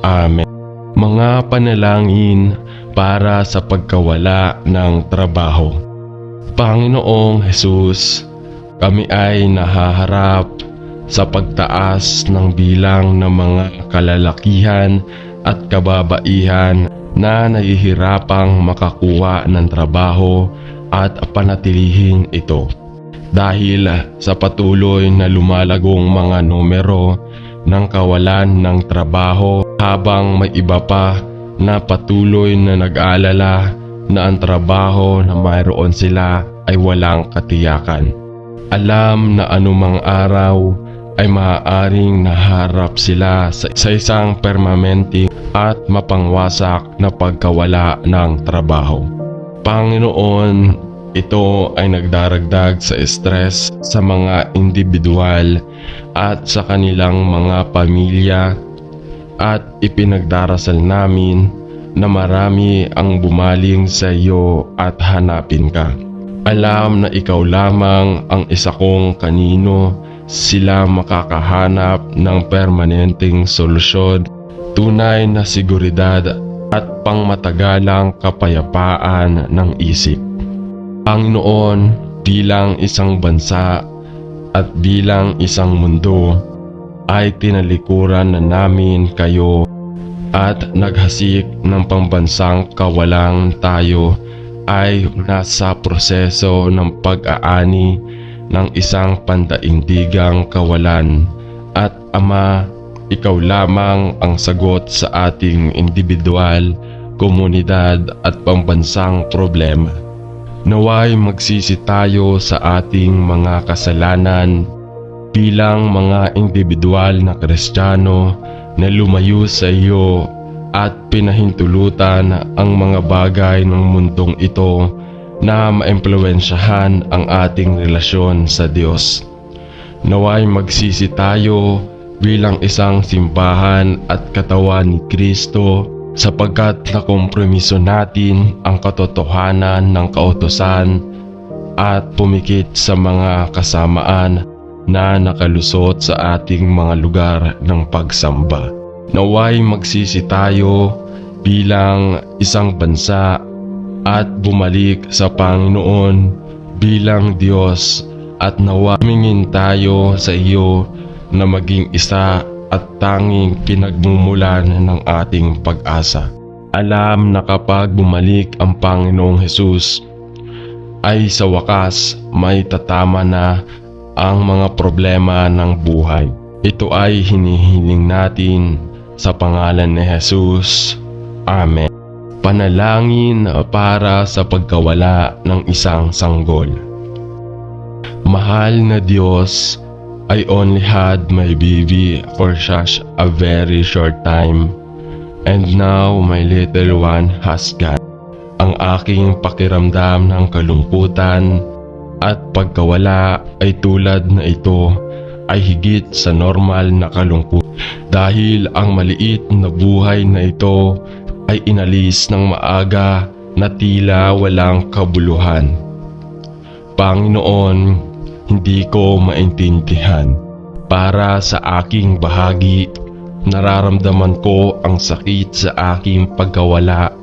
Amen. Mga panalangin para sa pagkawala ng trabaho. Panginoong Jesus, kami ay nahaharap sa pagtaas ng bilang ng mga kalalakihan at kababaihan na nahihirapang makakuha ng trabaho at panatilihin ito. Dahil sa patuloy na lumalagong mga numero ng kawalan ng trabaho, habang may iba pa na patuloy na nag-aalala na ang trabaho na mayroon sila ay walang katiyakan. Alam na anumang araw ay maaaring naharap sila sa isang permanente at mapangwasak na pagkawala ng trabaho. Panginoon, ito ay nagdaragdag sa stress sa mga individual at sa kanilang mga pamilya, at ipinagdarasal namin na marami ang bumaling sa iyo at hanapin ka. Alam na ikaw lamang ang isa kong kanino sila makakahanap ng permanenteng solusyon, tunay na seguridad at pangmatagalang kapayapaan ng isip. Panginoon, bilang isang bansa at bilang isang mundo, ay tinalikuran na namin kayo at naghasik ng pambansang kawalang tayo ay nasa proseso ng pag-aani ng isang pandaigdigang kawalan. At Ama, ikaw lamang ang sagot sa ating individual, komunidad at pambansang problema. Naway magsisi tayo sa ating mga kasalanan bilang mga individual na Kristiyano na lumayo sa iyo at pinahintulutan ang mga bagay ng mundong ito na maimpluwensyahan ang ating relasyon sa Diyos. Naway magsisi tayo bilang isang simbahan at katawan ni Kristo, sapagkat nakompromiso natin ang katotohanan ng kautusan at pumikit sa mga kasamaan na nakalusot sa ating mga lugar ng pagsamba. Naway magsisi tayo bilang isang bansa at bumalik sa Panginoon bilang Diyos, at nawa humingin tayo sa iyo na maging isa at tanging pinagmumulan ng ating pag-asa. Alam na kapag bumalik ang Panginoong Hesus, ay sa wakas may tatama na ang mga problema ng buhay. Ito ay hinihiling natin sa pangalan ni Jesus. Amen. Panalangin para sa pagkawala ng isang sanggol. Mahal na Diyos, I only had my baby for such a very short time, and now my little one has gone. Ang aking pakiramdam ng kalungkutan at pagkawala ay tulad na ito ay higit sa normal na kalungkot, dahil ang maliit na buhay na ito ay inalis ng maaga na tila walang kabuluhan. Panginoon, hindi ko maintindihan. Para sa aking bahagi, nararamdaman ko ang sakit sa aking pagkawala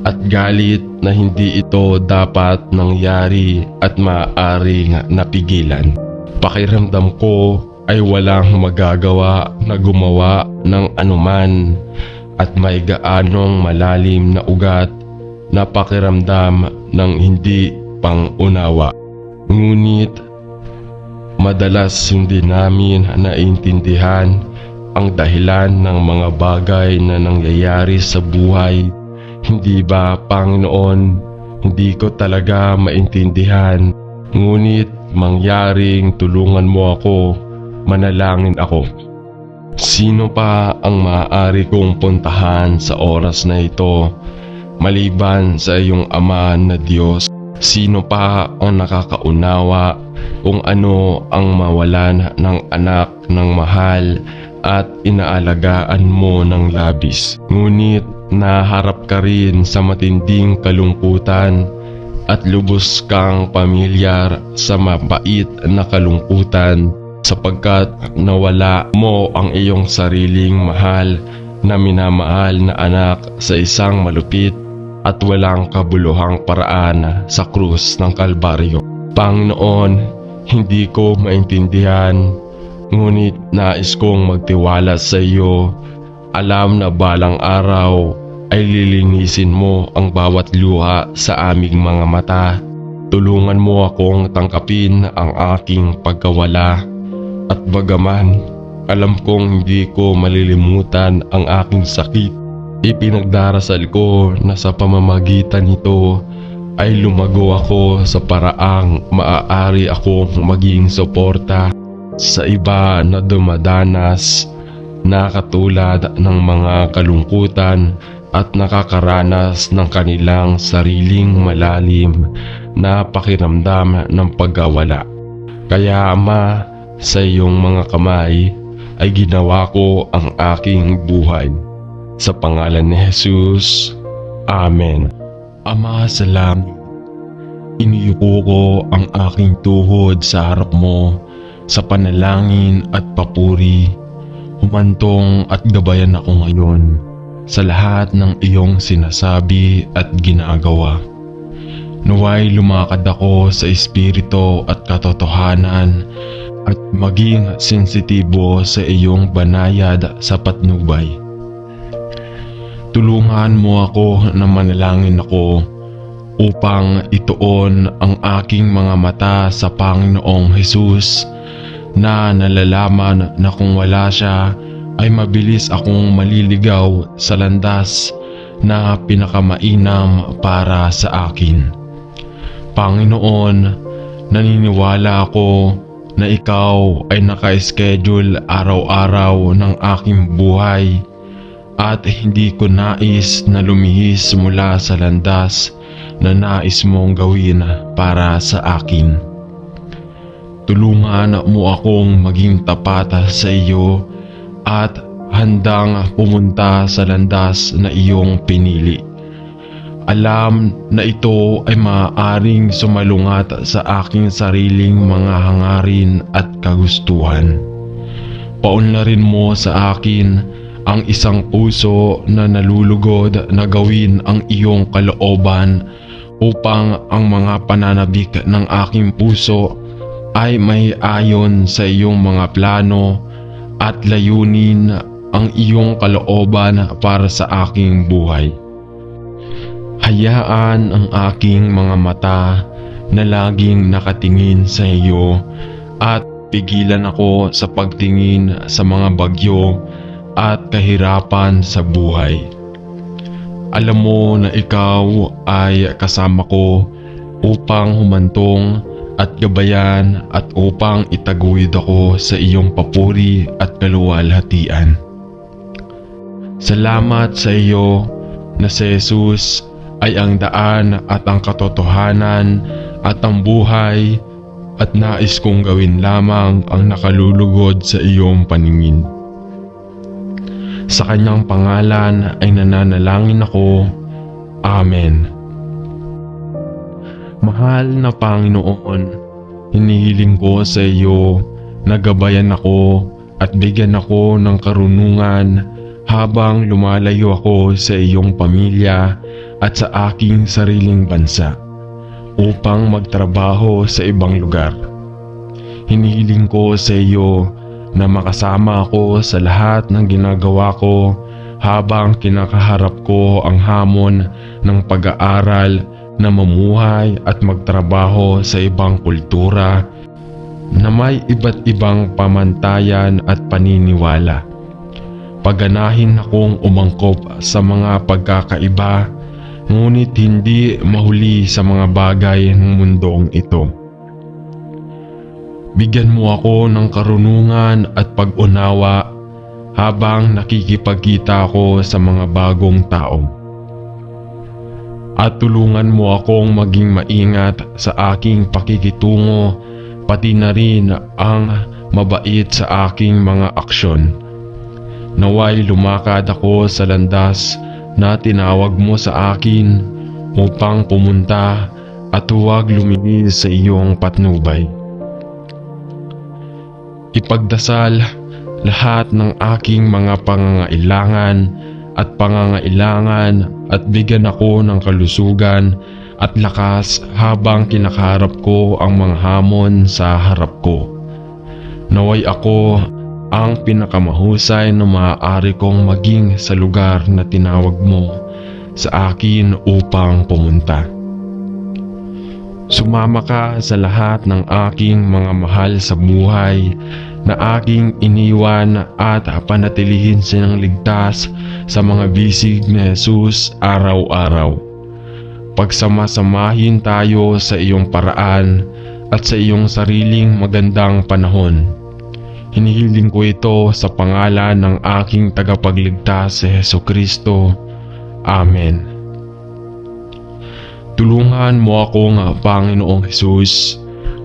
at galit na hindi ito dapat nangyari at maaaring napigilan. Pakiramdam ko ay walang magagawa na gumawa ng anuman, at may gaanong malalim na ugat na pakiramdam ng hindi pang-unawa. Ngunit madalas hindi namin naiintindihan ang dahilan ng mga bagay na nangyayari sa buhay. Hindi ba, Panginoon, hindi ko talaga maintindihan, ngunit mangyaring tulungan mo ako Manalangin ako. Sino pa ang maaari kong puntahan sa oras na ito maliban sa iyong Ama na Diyos? Sino pa ang nakakaunawa kung ano ang mawalan ng anak ng mahal at inaalagaan mo ng labis? Ngunit naharap ka rin sa matinding kalungkutan at lubos kang pamilyar sa mabait na kalungkutan sapagkat nawala mo ang iyong sariling mahal na minamahal na anak sa isang malupit at walang kabuluhang paraan sa krus ng Kalbaryo. Panginoon, hindi ko maintindihan, ngunit nais kong magtiwala sa iyo. Alam na balang araw ay lilinisin mo ang bawat luha sa aming mga mata. Tulungan mo akong tangkapin ang aking pagkawala. At bagaman, alam kong hindi ko malilimutan ang aking sakit, ipinagdarasal ko na sa pamamagitan nito ay lumago ako sa paraang maaari akong maging suporta sa iba na dumadanas na katulad ng mga kalungkutan at nakakaranas ng kanilang sariling malalim na pakiramdam ng pagkawala. Kaya Ama, sa iyong mga kamay ay ginawa ko ang aking buhay. Sa pangalan ni Jesus, Amen. Ama sa langit, iniyuko ko ang aking tuhod sa harap mo sa panalangin at papuri. Humantong at gabayan ako ngayon sa lahat ng iyong sinasabi at ginagawa. Naway lumakad ako sa espiritu at katotohanan at maging sensitibo sa iyong banayad sa patnubay. Tulungan mo ako na manalangin ako upang ituon ang aking mga mata sa Panginoong Hesus na nalalaman na kung wala siya ay mabilis akong maliligaw sa landas na pinakamainam para sa akin. Panginoon, naniniwala ako na ikaw ay naka-schedule araw-araw ng aking buhay at hindi ko nais na lumihis mula sa landas na nais mong gawin para sa akin. Tulungan mo akong maging tapat sa iyo at handang pumunta sa landas na iyong pinili. Alam na ito ay maaaring sumalungat sa aking sariling mga hangarin at kagustuhan. Paunlarin mo sa akin ang isang puso na nalulugod na gawin ang iyong kalooban upang ang mga pananabik ng aking puso ay may ayon sa iyong mga plano at layunin ang iyong kalooban para sa aking buhay. Hayaan ang aking mga mata na laging nakatingin sa iyo at pigilan ako sa pagtingin sa mga bagyo at kahirapan sa buhay. Alam mo na ikaw ay kasama ko upang humantong at gabayan at upang itaguyod ako sa iyong papuri at kaluwalhatian. Salamat sa iyo na si Jesus ay ang daan at ang katotohanan at ang buhay at nais kong gawin lamang ang nakalulugod sa iyong paningin. Sa kanyang pangalan ay nananalangin ako. Amen. Mahal na Panginoon, hinihiling ko sa iyo na gabayan ako at bigyan ako ng karunungan habang lumalayo ako sa iyong pamilya at sa aking sariling bansa upang magtrabaho sa ibang lugar. Hinihiling ko sa iyo na makasama ako sa lahat ng ginagawa ko habang kinakaharap ko ang hamon ng pag-aaral na mamuhay at magtrabaho sa ibang kultura na may iba't ibang pamantayan at paniniwala. Paganahin akong umangkop sa mga pagkakaiba, ngunit hindi mahuli sa mga bagay ng mundong ito. Bigyan mo ako ng karunungan at pag-unawa habang nakikipagkita ako sa mga bagong tao. At tulungan mo akong maging maingat sa aking pakikitungo, pati na rin ang mabait sa aking mga aksyon. Naway lumakad ako sa landas na tinawag mo sa akin upang pumunta at huwag luminis sa iyong patnubay. Ipagdasal lahat ng aking mga pangangailangan at bigyan ako ng kalusugan at lakas habang kinakaharap ko ang mga hamon sa harap ko. Naway ako ang pinakamahusay na maaari kong maging sa lugar na tinawag mo sa akin upang pumunta. Sumama ka sa lahat ng aking mga mahal sa buhay na aking iniwan at panatilihin silang ligtas sa mga bisig ni Jesus araw-araw. Pagsamasamahin tayo sa iyong paraan at sa iyong sariling magandang panahon. Hinihiling ko ito sa pangalan ng aking tagapagligtas si Hesukristo. Amen. Tulungan mo akong Panginoong Hesus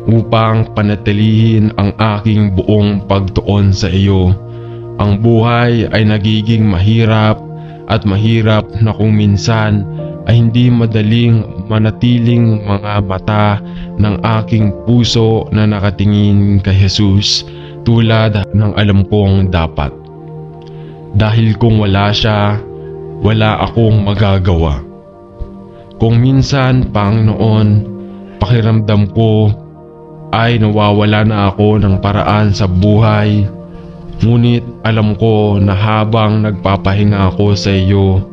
upang panatilihin ang aking buong pagtuon sa iyo. Ang buhay ay nagiging mahirap na kung minsan ay hindi madaling manatiling mga mata ng aking puso na nakatingin kay Jesus tulad ng alam kong dapat. Dahil kung wala siya, wala akong magagawa. Kung minsan, Panginoon, pakiramdam ko ay nawawala na ako ng paraan sa buhay, ngunit alam ko na habang nagpapahinga ako sa iyo,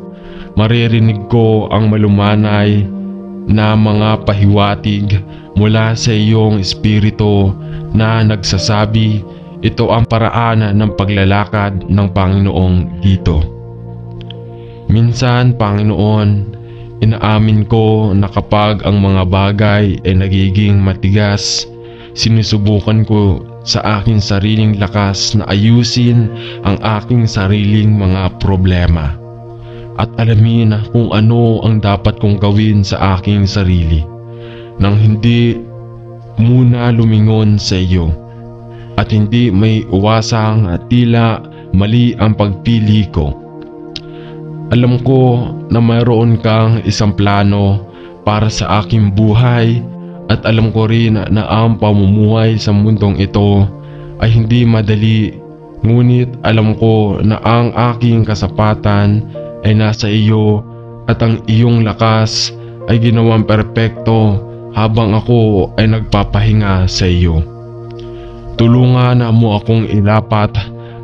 maririnig ko ang malumanay na mga pahiwatig mula sa iyong espiritu na nagsasabi ito ang paraan ng paglalakad ng Panginoong dito. Minsan, Panginoon, inaamin ko na kapag ang mga bagay ay nagiging matigas, sinusubukan ko sa aking sariling lakas na ayusin ang aking sariling mga problema at alamin kung ano ang dapat kong gawin sa aking sarili nang hindi muna lumingon sa iyo at hindi may uwasang tila mali ang pagpili ko. Alam ko na mayroon kang isang plano para sa aking buhay at alam ko rin na ang pamumuhay sa mundong ito ay hindi madali, ngunit alam ko na ang aking kasapatan ay nasa iyo at ang iyong lakas ay ginawang perpekto habang ako ay nagpapahinga sa iyo. Tulungan mo akong ilapat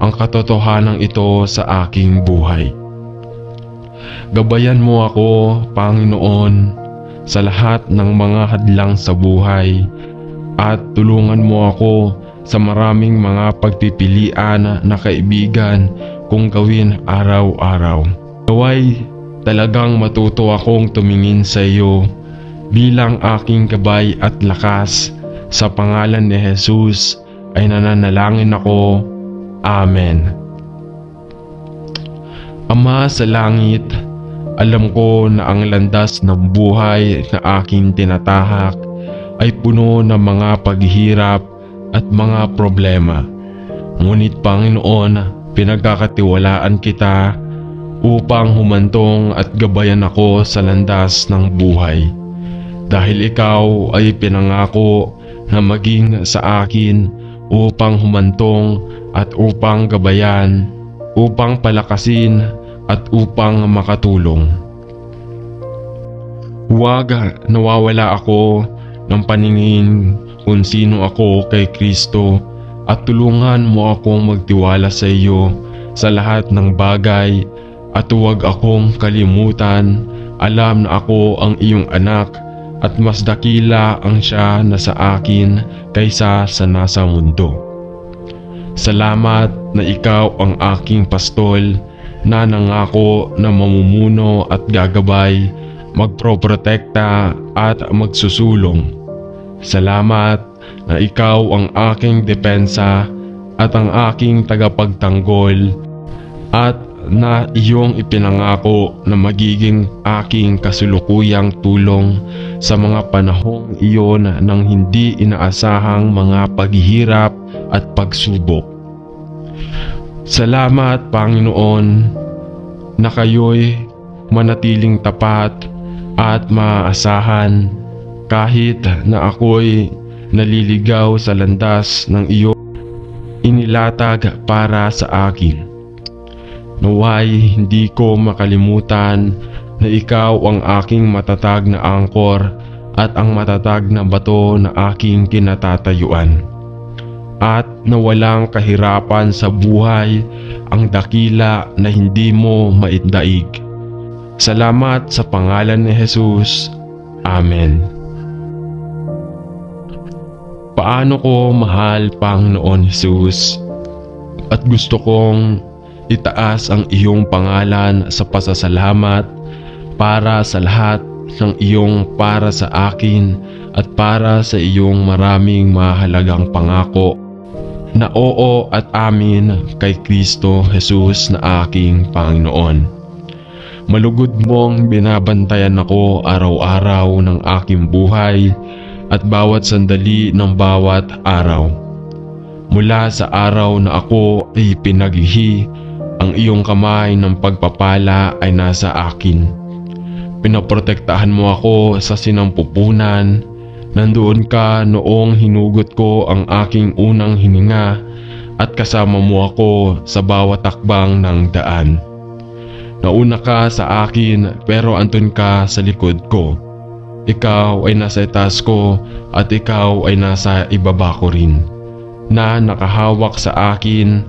ang katotohanan ito sa aking buhay. Gabayan mo ako, Panginoon, sa lahat ng mga hadlang sa buhay at tulungan mo ako sa maraming mga pagpipilian na kaibigan kong gawin araw-araw. Naway talagang matuto akong tumingin sa iyo bilang aking gabay at lakas. Sa pangalan ni Jesus ay nananalangin ako. Amen. Ama sa langit, alam ko na ang landas ng buhay na aking tinatahak ay puno ng mga paghihirap at mga problema. Ngunit Panginoon, pinagkakatiwalaan kita upang humantong at gabayan ako sa landas ng buhay. Dahil ikaw ay pinangako na maging sa akin upang humantong at upang gabayan, upang palakasin at upang makatulong. Huwag nawawala ako ng paningin kung sino ako kay Kristo at tulungan mo akong magtiwala sa iyo sa lahat ng bagay at huwag akong kalimutan. Alam na ako ang iyong anak at mas dakila ang siya na sa akin kaysa sa nasa mundo. Salamat na ikaw ang aking pastol na nangako na mamumuno at gagabay, magproprotekta at magsusulong. Salamat na ikaw ang aking depensa at ang aking tagapagtanggol, at na iyong ipinangako na magiging aking kasulukuyang tulong sa mga panahong iyon ng hindi inaasahang mga paghihirap at pagsubok. Salamat, Panginoon, na kayo'y manatiling tapat at maaasahan kahit na ako'y naliligaw sa landas ng iyong inilatag para sa akin. Naway hindi ko makalimutan na ikaw ang aking matatag na angkor at ang matatag na bato na aking kinatatayuan. At na walang kahirapan sa buhay ang dakila na hindi mo maitdaig. Salamat sa pangalan ni Jesus. Amen. Paano ko mahal, Panginoon Jesus, at gusto kong itaas ang iyong pangalan sa pasasalamat para sa lahat ng iyong para sa akin at para sa iyong maraming mahalagang pangako na oo at amin kay Kristo Jesus na aking Panginoon. Malugod mong binabantayan ako araw-araw ng aking buhay at bawat sandali ng bawat araw. Mula sa araw na ako ay pinaglihi, ang iyong kamay ng pagpapala ay nasa akin. Pinaprotektahan mo ako sa sinampupunan. Nandoon ka noong hinugot ko ang aking unang hininga at kasama mo ako sa bawat takbang ng daan. Nauna ka sa akin pero andun ka sa likod ko. Ikaw ay nasa itaas ko at ikaw ay nasa ibaba ko rin, na nakahawak sa akin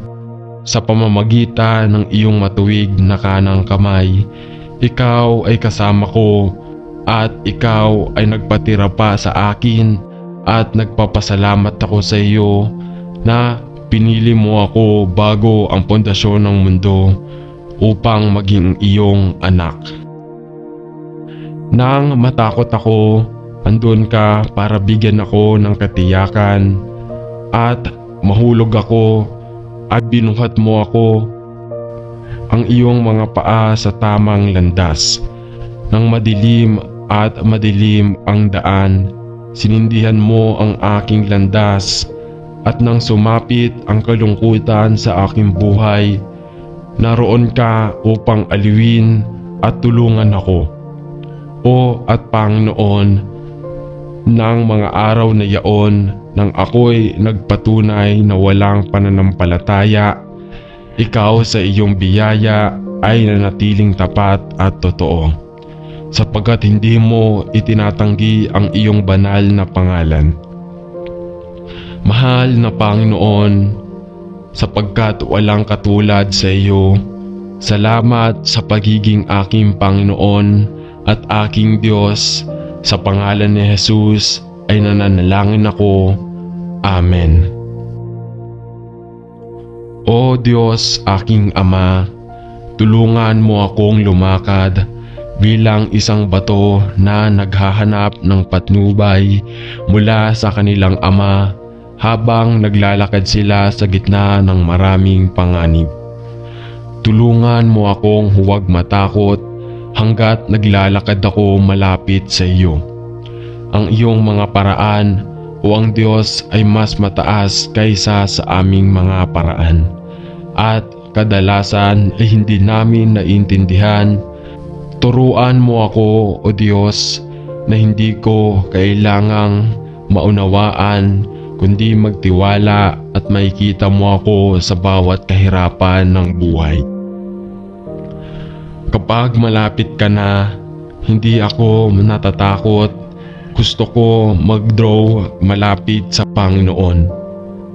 sa pamamagitan ng iyong matuwid na kanang kamay. Ikaw ay kasama ko at ikaw ay nagpatira pa sa akin at nagpapasalamat ako sa iyo na pinili mo ako bago ang pundasyon ng mundo upang maging iyong anak. Nang matakot ako, andun ka para bigyan ako ng katiyakan, at mahulog ako at binuhat mo ako ang iyong mga paa sa tamang landas. Nang madilim at madilim ang daan, sinindihan mo ang aking landas, at nang sumapit ang kalungkutan sa aking buhay, naroon ka upang aliwin at tulungan ako. O at Panginoon, ng mga araw na yaon nang ako'y nagpatunay na walang pananampalataya, ikaw sa iyong biyaya ay nanatiling tapat at totoo, sapagkat hindi mo itinatanggi ang iyong banal na pangalan. Mahal na Panginoon, sapagkat walang katulad sa iyo, salamat sa pagiging aking Panginoon at aking Diyos. Sa pangalan ni Jesus ay nananalangin ako. Amen. O Diyos, aking Ama, tulungan mo akong lumakad bilang isang bato na naghahanap ng patnubay mula sa kanilang ama habang naglalakad sila sa gitna ng maraming panganib. Tulungan mo akong huwag matakot hanggat naglalakad ako malapit sa iyo. Ang iyong mga paraan, o ang Diyos, ay mas mataas kaysa sa aming mga paraan, at kadalasan ay hindi namin naiintindihan. Turuan mo ako, O Diyos, na hindi ko kailangang maunawaan, kundi magtiwala at makikita mo ako sa bawat kahirapan ng buhay. Kapag malapit ka na, hindi ako natatakot. Gusto ko mag-draw malapit sa Panginoon,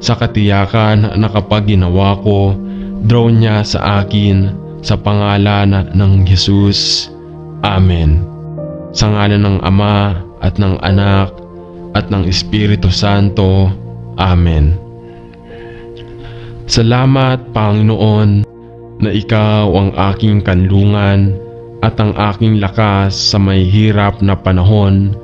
sa katiyakan na kapag ginawa ko, draw niya sa akin sa pangalan ng Jesus. Amen. Sa ngalan ng Ama at ng Anak at ng Espiritu Santo. Amen. Salamat, Panginoon, na ikaw ang aking kanlungan at ang aking lakas sa may hirap na panahon,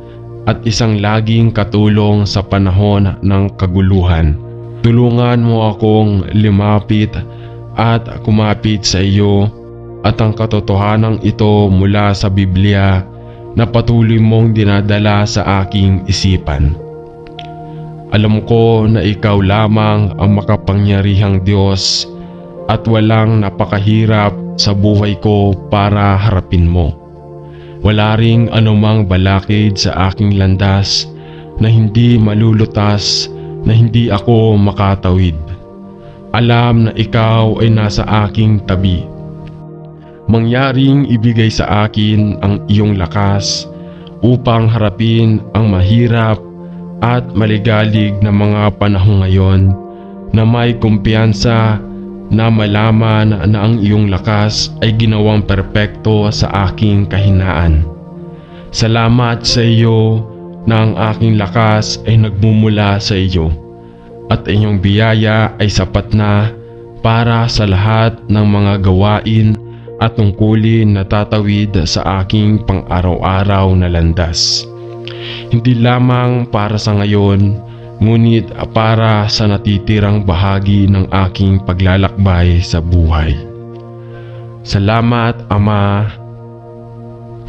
at isang laging katulong sa panahon ng kaguluhan. Tulungan mo akong lumapit at kumapit sa iyo at ang katotohanan ito mula sa Biblia na patuloy mong dinadala sa aking isipan. Alam ko na ikaw lamang ang makapangyarihang Diyos at walang napakahirap sa buhay ko para harapin mo. Wala ring anumang balakid sa aking landas na hindi malulutas, na hindi ako makatawid. Alam na ikaw ay nasa aking tabi. Mangyaring ibigay sa akin ang iyong lakas upang harapin ang mahirap at maligalig na mga panahon ngayon, na may kumpiyansa na malaman na ang iyong lakas ay ginawang perpekto sa aking kahinaan. Salamat sa iyo na ang aking lakas ay nagmumula sa iyo at iyong biyaya ay sapat na para sa lahat ng mga gawain at tungkulin na tatawid sa aking pang-araw-araw na landas. Hindi lamang para sa ngayon, ngunit para sa natitirang bahagi ng aking paglalakbay sa buhay. Salamat, Ama,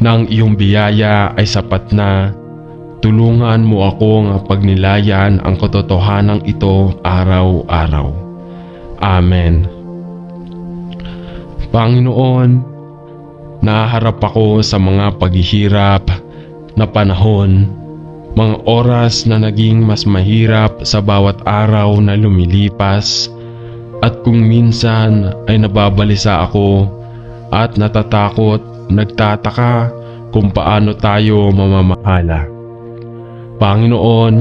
na ang iyong biyaya ay sapat na. Tulungan mo akong pagnilayan ang katotohanan ito araw-araw. Amen. Panginoon, naharap ako sa mga paghihirap na panahon, mga oras na naging mas mahirap sa bawat araw na lumilipas, at kung minsan ay nababalisa ako at natatakot, nagtataka kung paano tayo mamamahala. Panginoon,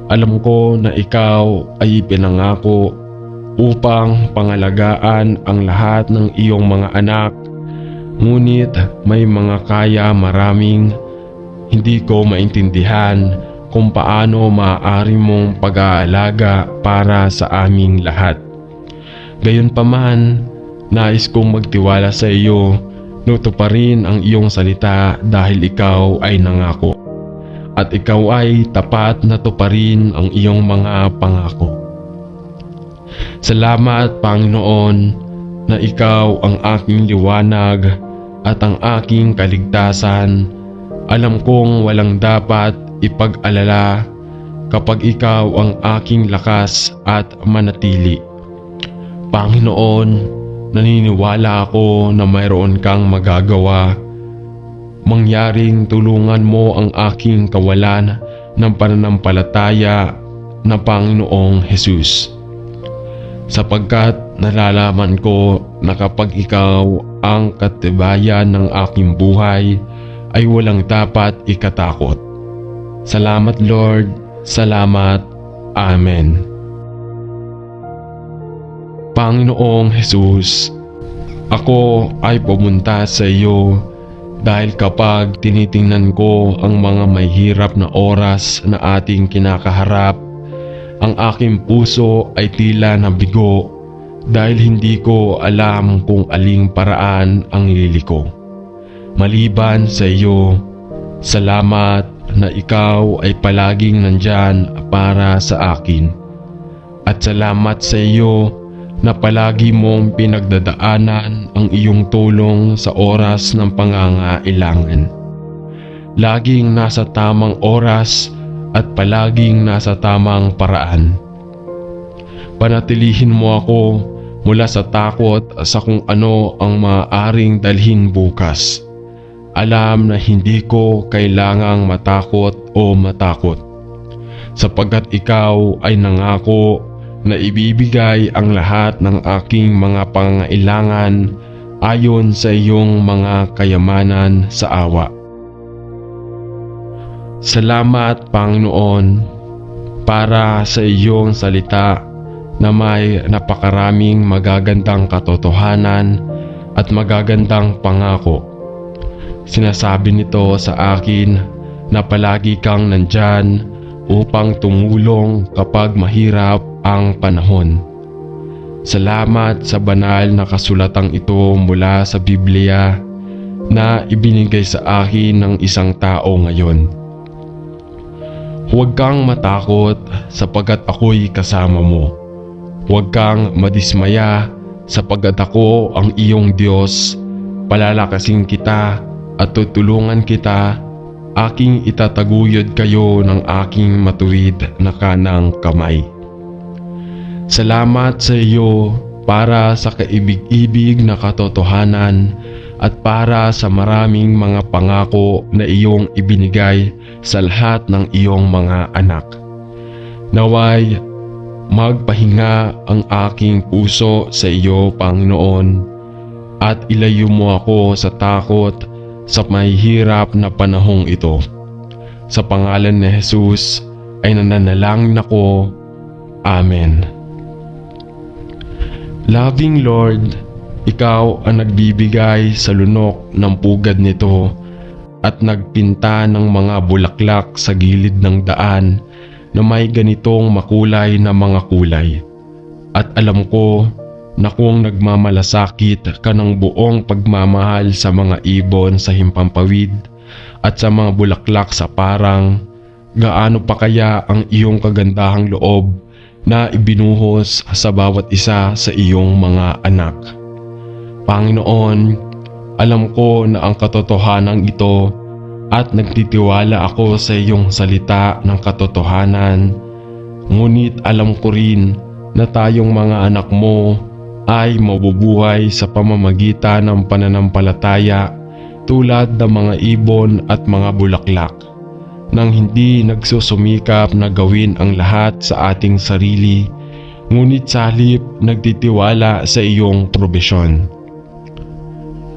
alam ko na ikaw ay pinangako upang pangalagaan ang lahat ng iyong mga anak, ngunit may mga kaya maraming hindi ko maintindihan kung paano maaari mong pag-aalaga para sa aming lahat. Gayunpaman, nais kong magtiwala sa iyo, tuparin ang iyong salita dahil ikaw ay nangako. At ikaw ay tapat na tuparin ang iyong mga pangako. Salamat, Panginoon, na ikaw ang aking liwanag at ang aking kaligtasan. Alam kong walang dapat ipag-alala kapag ikaw ang aking lakas at manatili. Panginoon, naniniwala ako na mayroon kang magagawa. Mangyaring tulungan mo ang aking kawalan ng pananampalataya na Panginoong Hesus. Sapagkat nalalaman ko na kapag ikaw ang katibayan ng aking buhay, ay walang dapat ikatakot. Salamat, Lord. Salamat. Amen. Panginoong Hesus, ako ay pumunta sa iyo dahil kapag tinitingnan ko ang mga may hirap na oras na ating kinakaharap, ang aking puso ay tila nabigo dahil hindi ko alam kung aling paraan ang liliko. Maliban sa iyo, salamat na ikaw ay palaging nandyan para sa akin. At salamat sa iyo na palagi mong pinagdadaanan ang iyong tulong sa oras ng pangangailangan. Laging nasa tamang oras at palaging nasa tamang paraan. Panatilihin mo ako mula sa takot sa kung ano ang maaaring dalhin bukas. Alam na hindi ko kailangang matakot o matakot, sapagkat ikaw ay nangako na ibibigay ang lahat ng aking mga pangangailangan ayon sa iyong mga kayamanan sa awa. Salamat, Panginoon, para sa iyong salita na may napakaraming magagandang katotohanan at magagandang pangako. Sinasabi nito sa akin na palagi kang nandyan upang tumulong kapag mahirap ang panahon. Salamat sa banal na kasulatang ito mula sa Biblia na ibinigay sa akin ng isang tao ngayon. Huwag kang matakot sapagkat ako'y kasama mo. Huwag kang madismaya sapagkat ako ang iyong Diyos. Palalakasin kita at tutulungan kita. Aking itataguyod kayo ng aking matuwid na kanang kamay. Salamat sa iyo para sa kaibig-ibig na katotohanan at para sa maraming mga pangako na iyong ibinigay sa lahat ng iyong mga anak. Naway magpahinga ang aking puso sa iyo, Panginoon, at ilayo mo ako sa takot sa mahihirap na panahong ito. Sa pangalan ni Jesus ay nananalangin ako. Amen. Loving Lord, Ikaw ang nagbibigay sa lunok ng pugad nito at nagpinta ng mga bulaklak sa gilid ng daan na may ganitong makulay na mga kulay. At alam ko na kung nagmamalasakit ka ng buong pagmamahal sa mga ibon sa himpampawid at sa mga bulaklak sa parang, gaano pa kaya ang iyong kagandahang loob na ibinuhos sa bawat isa sa iyong mga anak. Panginoon, alam ko na ang katotohanan ito at nagtitiwala ako sa iyong salita ng katotohanan. Ngunit alam ko rin na tayong mga anak mo ay mabubuhay sa pamamagitan ng pananampalataya tulad ng mga ibon at mga bulaklak, nang hindi nagsusumikap na gawin ang lahat sa ating sarili, ngunit sa halip nagtitiwala sa iyong probisyon.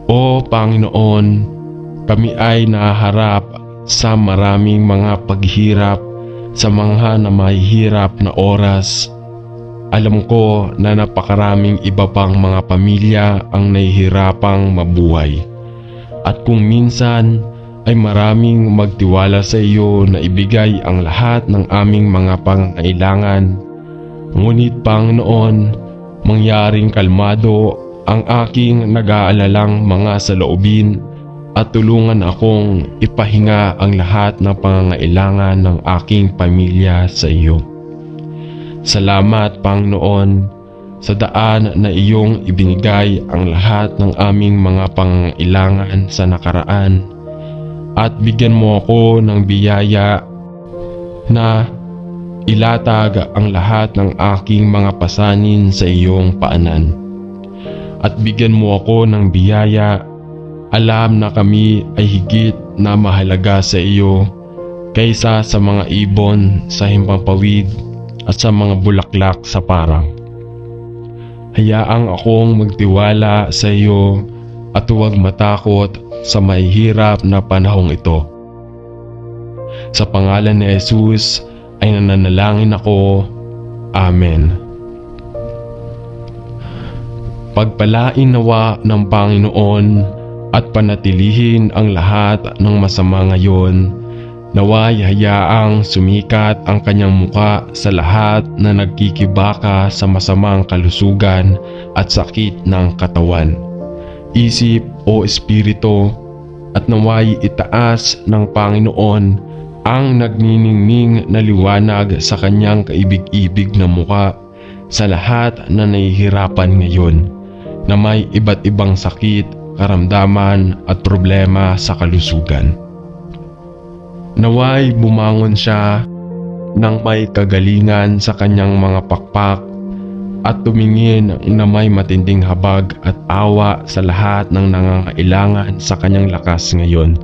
O Panginoon, kami ay nahaharap sa maraming mga paghihirap sa mga mahihirap na oras. Alam ko na napakaraming iba pang mga pamilya ang nahihirapang mabuhay. At kung minsan ay maraming magtiwala sa iyo na ibigay ang lahat ng aming mga pangangailangan. Ngunit Panginoon, mangyaring kalmado ang aking nag-aalalang mga saloobin at tulungan akong ipahinga ang lahat ng pangangailangan ng aking pamilya sa iyo. Salamat Panginoon sa daan na iyong ibinigay ang lahat ng aming mga pangangailangan sa nakaraan at bigyan mo ako ng biyaya na ilatag ang lahat ng aking mga pasanin sa iyong paanan. At bigyan mo ako ng biyaya, alam na kami ay higit na mahalaga sa iyo kaysa sa mga ibon sa himpampawid at sa mga bulaklak sa parang. Hayaang akong magtiwala sa iyo at huwag matakot sa mahihirap na panahong ito. Sa pangalan ni Jesus ay nananalangin ako. Amen. Pagpalain nawa ng Panginoon at panatilihin ang lahat ng masama ngayon. Naway hayaang sumikat ang kanyang muka sa lahat na nagkikibaka sa masamang kalusugan at sakit ng katawan, isip o espiritu, at naway itaas ng Panginoon ang nagniningning na liwanag sa kanyang kaibig-ibig na muka sa lahat na nahihirapan ngayon na may iba't ibang sakit, karamdaman at problema sa kalusugan. Naway bumangon siya nang may kagalingan sa kanyang mga pakpak at tumingin na may matinding habag at awa sa lahat ng nangangailangan sa kanyang lakas ngayon.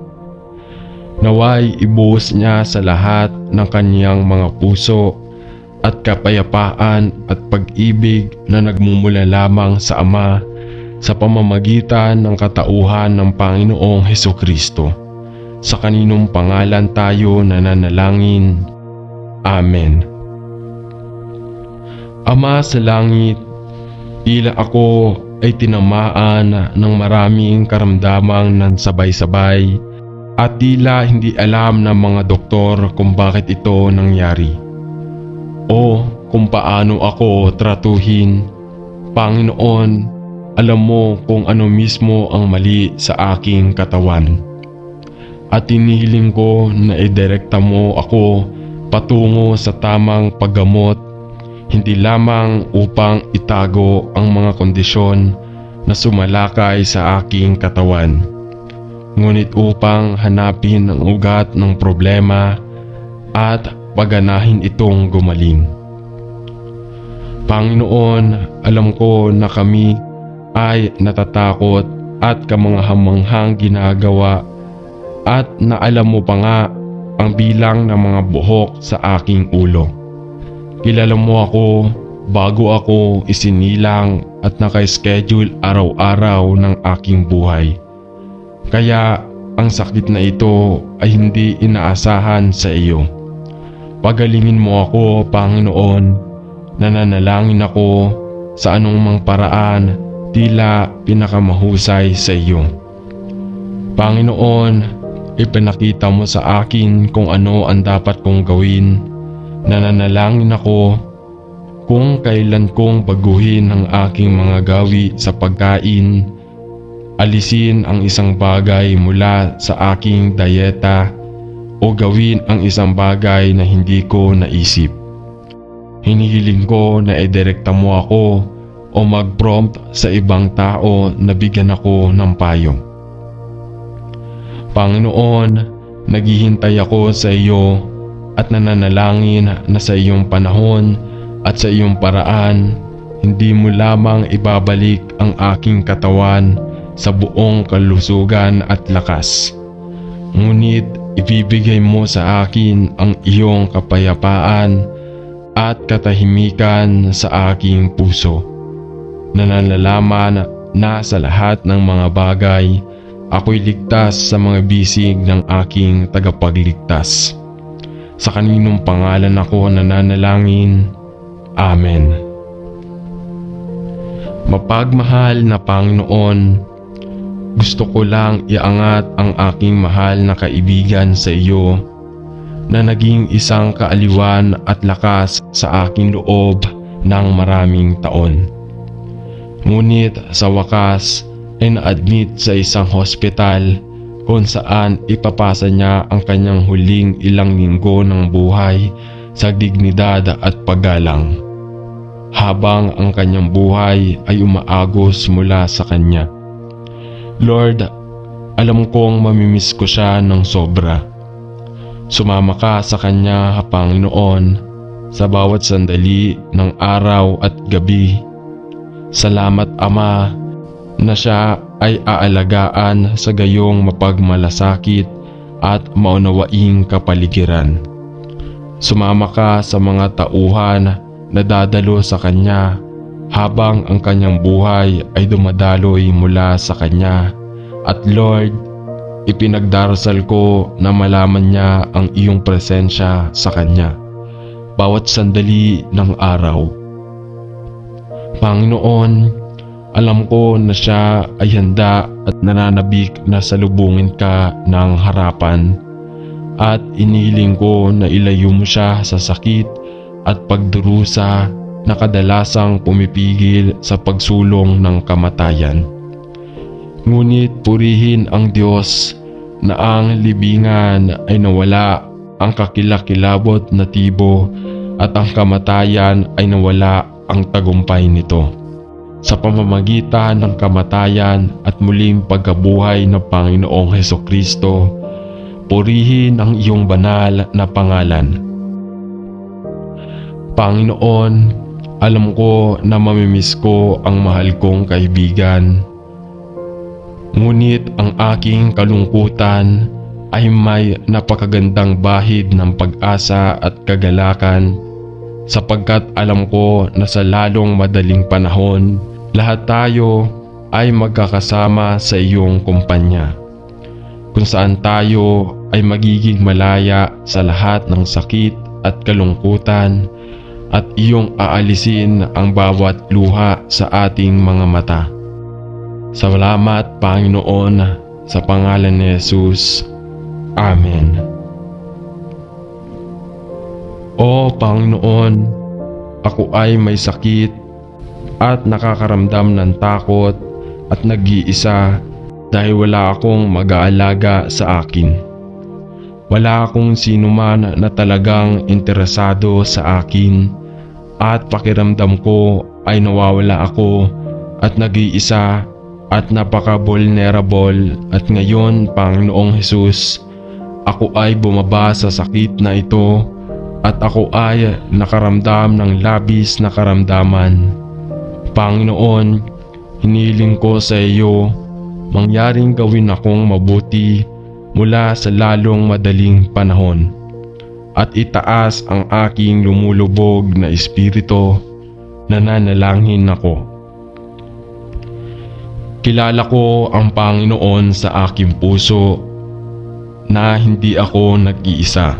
Naway ibuhos niya sa lahat ng kanyang mga puso at kapayapaan at pag-ibig na nagmumula lamang sa Ama sa pamamagitan ng katauhan ng Panginoong Hesukristo. Sa kaninong pangalan tayo nananalangin. Amen. Ama sa langit, tila ako ay tinamaan ng maraming karamdamang nansabay-sabay at tila hindi alam ng mga doktor kung bakit ito nangyari o kung paano ako tratuhin. Panginoon, alam mo kung ano mismo ang mali sa aking katawan. At hinihiling ko na idirekta mo ako patungo sa tamang paggamot, hindi lamang upang itago ang mga kondisyon na sumalakay sa aking katawan, ngunit upang hanapin ang ugat ng problema at paganahin itong gumaling. Panginoon, alam ko na kami ay natatakot at kamanghamanghang ginagawa at na alam mo pa nga ang bilang ng mga buhok sa aking ulo. Kilala mo ako bago ako isinilang at naka-schedule araw-araw ng aking buhay. Kaya ang sakit na ito ay hindi inaasahan sa iyo. Pagalingin mo ako, Panginoon. Nananalangin ako sa anumang paraan, tila pinakamahusay sa iyo. Panginoon, ipinakita mo sa akin kung ano ang dapat kong gawin. Nananalangin ako kung kailan kong baguhin ang aking mga gawi sa pagkain, alisin ang isang bagay mula sa aking dayeta o gawin ang isang bagay na hindi ko naisip. Hinihiling ko na idirekta mo ako o mag-prompt sa ibang tao na bigyan ako ng payo. Panginoon, naghihintay ako sa iyo at nananalangin na sa iyong panahon at sa iyong paraan, hindi mo lamang ibabalik ang aking katawan sa buong kalusugan at lakas. Ngunit ibibigay mo sa akin ang iyong kapayapaan at katahimikan sa aking puso. Nananalaman na sa lahat ng mga bagay, ako'y ligtas sa mga bisig ng aking tagapagligtas. Sa kaninong pangalan ako nananalangin. Amen. Mapagmahal na Panginoon, gusto ko lang iangat ang aking mahal na kaibigan sa iyo na naging isang kaaliwan at lakas sa aking loob ng maraming taon. Ngunit sa wakas ay na-admit sa isang hospital kung saan ipapasa niya ang kanyang huling ilang linggo ng buhay sa dignidad at paggalang, habang ang kanyang buhay ay umaagos mula sa kanya. Lord, alam kong mamimiss ko siya ng sobra. Sumama ka sa kanya, Panginoon, sa bawat sandali ng araw at gabi. Salamat, Ama, na siya ay aalagaan sa gayong mapagmalasakit at maunawaing kapaligiran. Sumama ka sa mga tauhan na dadalo sa kanya habang ang kanyang buhay ay dumadaloy mula sa kanya. At Lord, ipinagdarasal ko na malaman niya ang iyong presensya sa kanya bawat sandali ng araw. Panginoon, alam ko na siya ay handa at nananabik na salubungin ka ng harapan, at inihiling ko na ilayo mo siya sa sakit at pagdurusa na kadalasang pumipigil sa pagsulong ng kamatayan. Ngunit purihin ang Diyos na ang libingan ay nawala ang kakilakilabot na tibo at ang kamatayan ay nawala ang tagumpay nito. Sa pamamagitan ng kamatayan at muling pagkabuhay ng Panginoong Hesukristo, purihin ang iyong banal na pangalan. Panginoon, alam ko na mamimiss ko ang mahal kong kaibigan. Ngunit ang aking kalungkutan ay may napakagandang bahid ng pag-asa at kagalakan, sapagkat alam ko na sa lalong madaling panahon, lahat tayo ay magkakasama sa iyong kumpanya, kung saan tayo ay magiging malaya sa lahat ng sakit at kalungkutan, at iyong aalisin ang bawat luha sa ating mga mata. Salamat, Panginoon, sa pangalan ni Jesus. Amen. O Panginoon, ako ay may sakit at nakakaramdam ng takot at nag-iisa dahil wala akong mag-aalaga sa akin. Wala akong sinuman na talagang interesado sa akin at pakiramdam ko ay nawawala ako at nag-iisa at napaka-vulnerable at ngayon, Panginoong Hesus, ako ay bumaba sa sakit na ito at ako ay nakaramdam ng labis na karamdaman. Panginoon, hiniling ko sa iyo, mangyaring gawin akong mabuti mula sa lalong madaling panahon at itaas ang aking lumulubog na espiritu. Nananalangin ako. Kilala ko ang Panginoon sa aking puso na hindi ako nag-iisa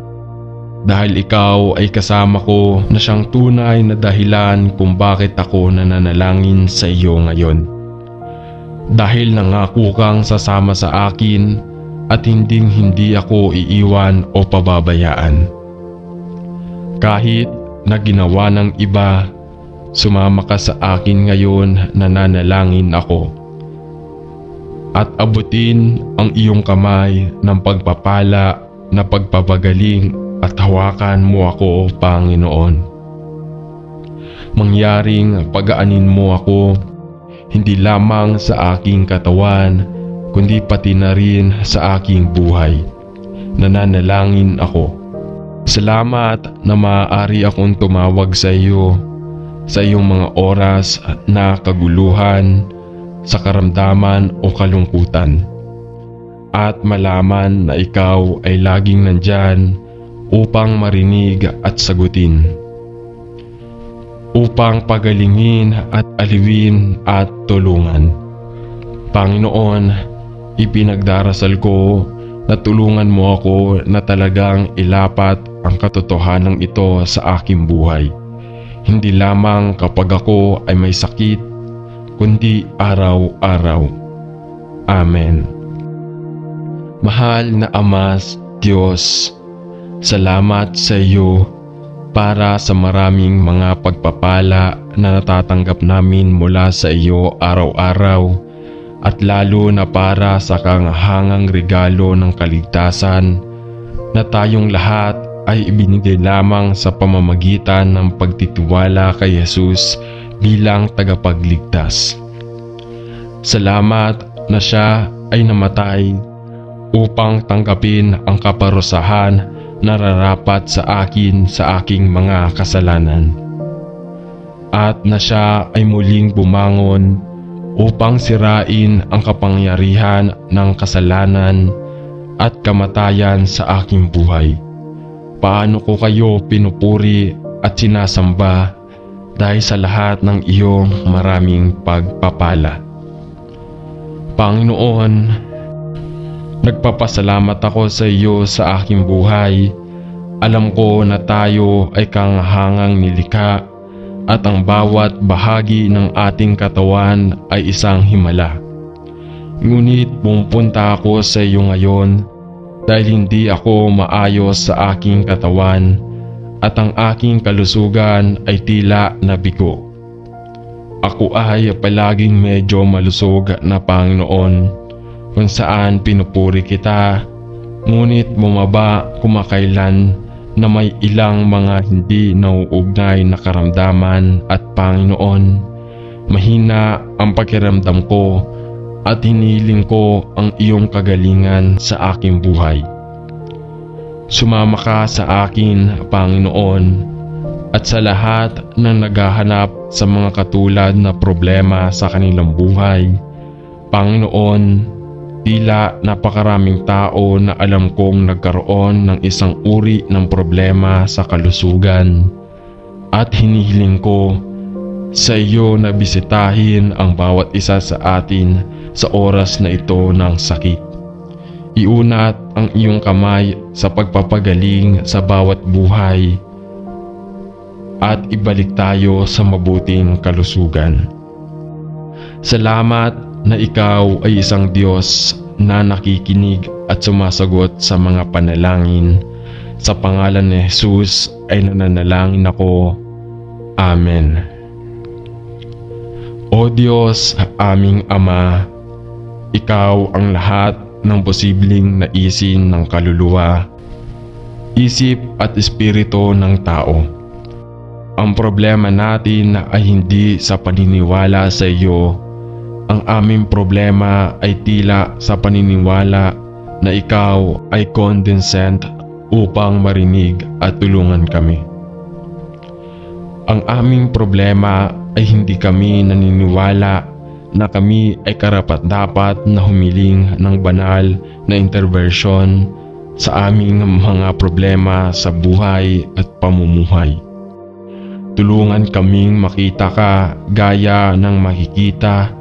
dahil ikaw ay kasama ko na siyang tunay na dahilan kung bakit ako nananalangin sa iyo ngayon. Dahil nangako kang sasama sa akin at hindi ako iiwan o pababayaan. Kahit na ginawa ng iba, sumama ka sa akin ngayon, nananalangin ako. At abutin ang iyong kamay ng pagpapala na pagpapagaling at hawakan mo ako, Panginoon. Mangyaring pagaanin mo ako, hindi lamang sa aking katawan, kundi pati na rin sa aking buhay. Nananalangin ako. Salamat na maaari akong tumawag sa iyo sa iyong mga oras na kaguluhan, sa karamdaman o kalungkutan, at malaman na ikaw ay laging nandyan upang marinig at sagutin, upang pagalingin at aliwin at tulungan. Panginoon, ipinagdarasal ko na tulungan mo ako na talagang ilapat ang katotohanan ito sa aking buhay, hindi lamang kapag ako ay may sakit, kundi araw-araw. Amen. Mahal na Ama Diyos, salamat sa iyo para sa maraming mga pagpapala na natatanggap namin mula sa iyo araw-araw at lalo na para sa kahangang regalo ng kaligtasan na tayong lahat ay ibinigay lamang sa pamamagitan ng pagtitiwala kay Jesus bilang tagapagligtas. Salamat na siya ay namatay upang tanggapin ang kaparusahan na nararapat sa akin sa aking mga kasalanan. At na siya ay muling bumangon upang sirain ang kapangyarihan ng kasalanan at kamatayan sa aking buhay. Paano ko kayo pinupuri at sinasamba dahil sa lahat ng iyong maraming pagpapala. Panginoon, nagpapasalamat ako sa iyo sa aking buhay. Alam ko na tayo ay kahangang nilikha at ang bawat bahagi ng ating katawan ay isang himala. Ngunit pumunta ako sa iyo ngayon dahil hindi ako maayos sa aking katawan at ang aking kalusugan ay tila nabigo. Ako ay palaging medyo malusog na Panginoon, kung saan pinupuri kita, ngunit bumaba kumakailan na may ilang mga hindi nauugnay na karamdaman at Panginoon, mahina ang pakiramdam ko at hiniling ko ang iyong kagalingan sa aking buhay. Sumama ka sa akin, Panginoon, at sa lahat ng naghahanap sa mga katulad na problema sa kanilang buhay. Panginoon, tila napakaraming tao na alam kong nagkaroon ng isang uri ng problema sa kalusugan at hinihiling ko sa iyo na bisitahin ang bawat isa sa atin sa oras na ito ng sakit. Iunat ang iyong kamay sa pagpapagaling sa bawat buhay at ibalik tayo sa mabuting kalusugan. Salamat na ikaw ay isang Diyos na nakikinig at sumasagot sa mga panalangin. Sa pangalan ni Jesus ay nananalangin ako. Amen. O Diyos, aming Ama, ikaw ang lahat ng posibleng naisin ng kaluluwa isip at espiritu ng tao. Ang problema natin ay hindi sa paniniwala sa iyo. Ang aming problema ay tila sa paniniwala na ikaw ay condescend upang marinig at tulungan kami. Ang aming problema ay hindi kami naniniwala na kami ay karapat-dapat na humiling ng banal na intervention sa aming mga problema sa buhay at pamumuhay. Tulungan kaming makita ka gaya ng makikita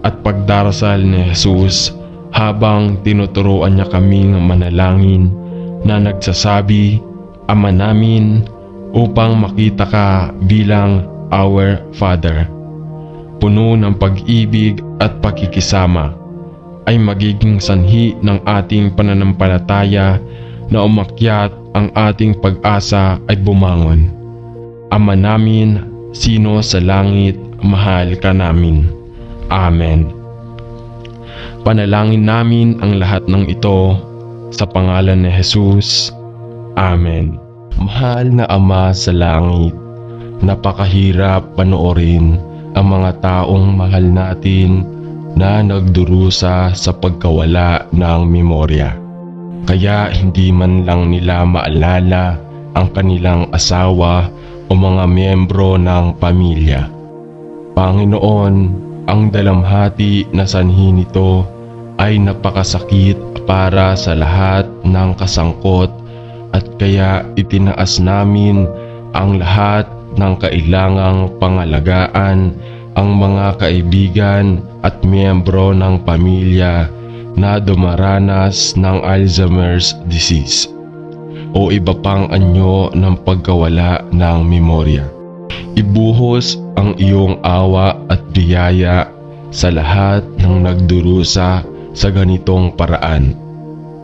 at pagdarasal ni Jesus habang tinuturuan niya kaming manalangin na nagsasabi, Ama namin, upang makita ka bilang our Father. Puno ng pag-ibig at pakikisama ay magiging sanhi ng ating pananampalataya na umakyat ang ating pag-asa ay bumangon. Ama namin, sino sa langit, mahal ka namin. Amen. Panalangin namin ang lahat ng ito sa pangalan ni Jesus. Amen. Mahal na Ama sa langit, napakahirap panoorin ang mga taong mahal natin na nagdurusa sa pagkawala ng memorya. Kaya hindi man lang nila maalala ang kanilang asawa o mga miyembro ng pamilya. Panginoon, ang dalamhati na sanhi nito ay napakasakit para sa lahat ng kasangkot at kaya itinaas namin ang lahat ng kailangang pangalagaan ang mga kaibigan at miyembro ng pamilya na dumaranas ng Alzheimer's disease o iba pang anyo ng pagkawala ng memorya. Ibuhos ang iyong awa at biyaya sa lahat ng nagdurusa sa ganitong paraan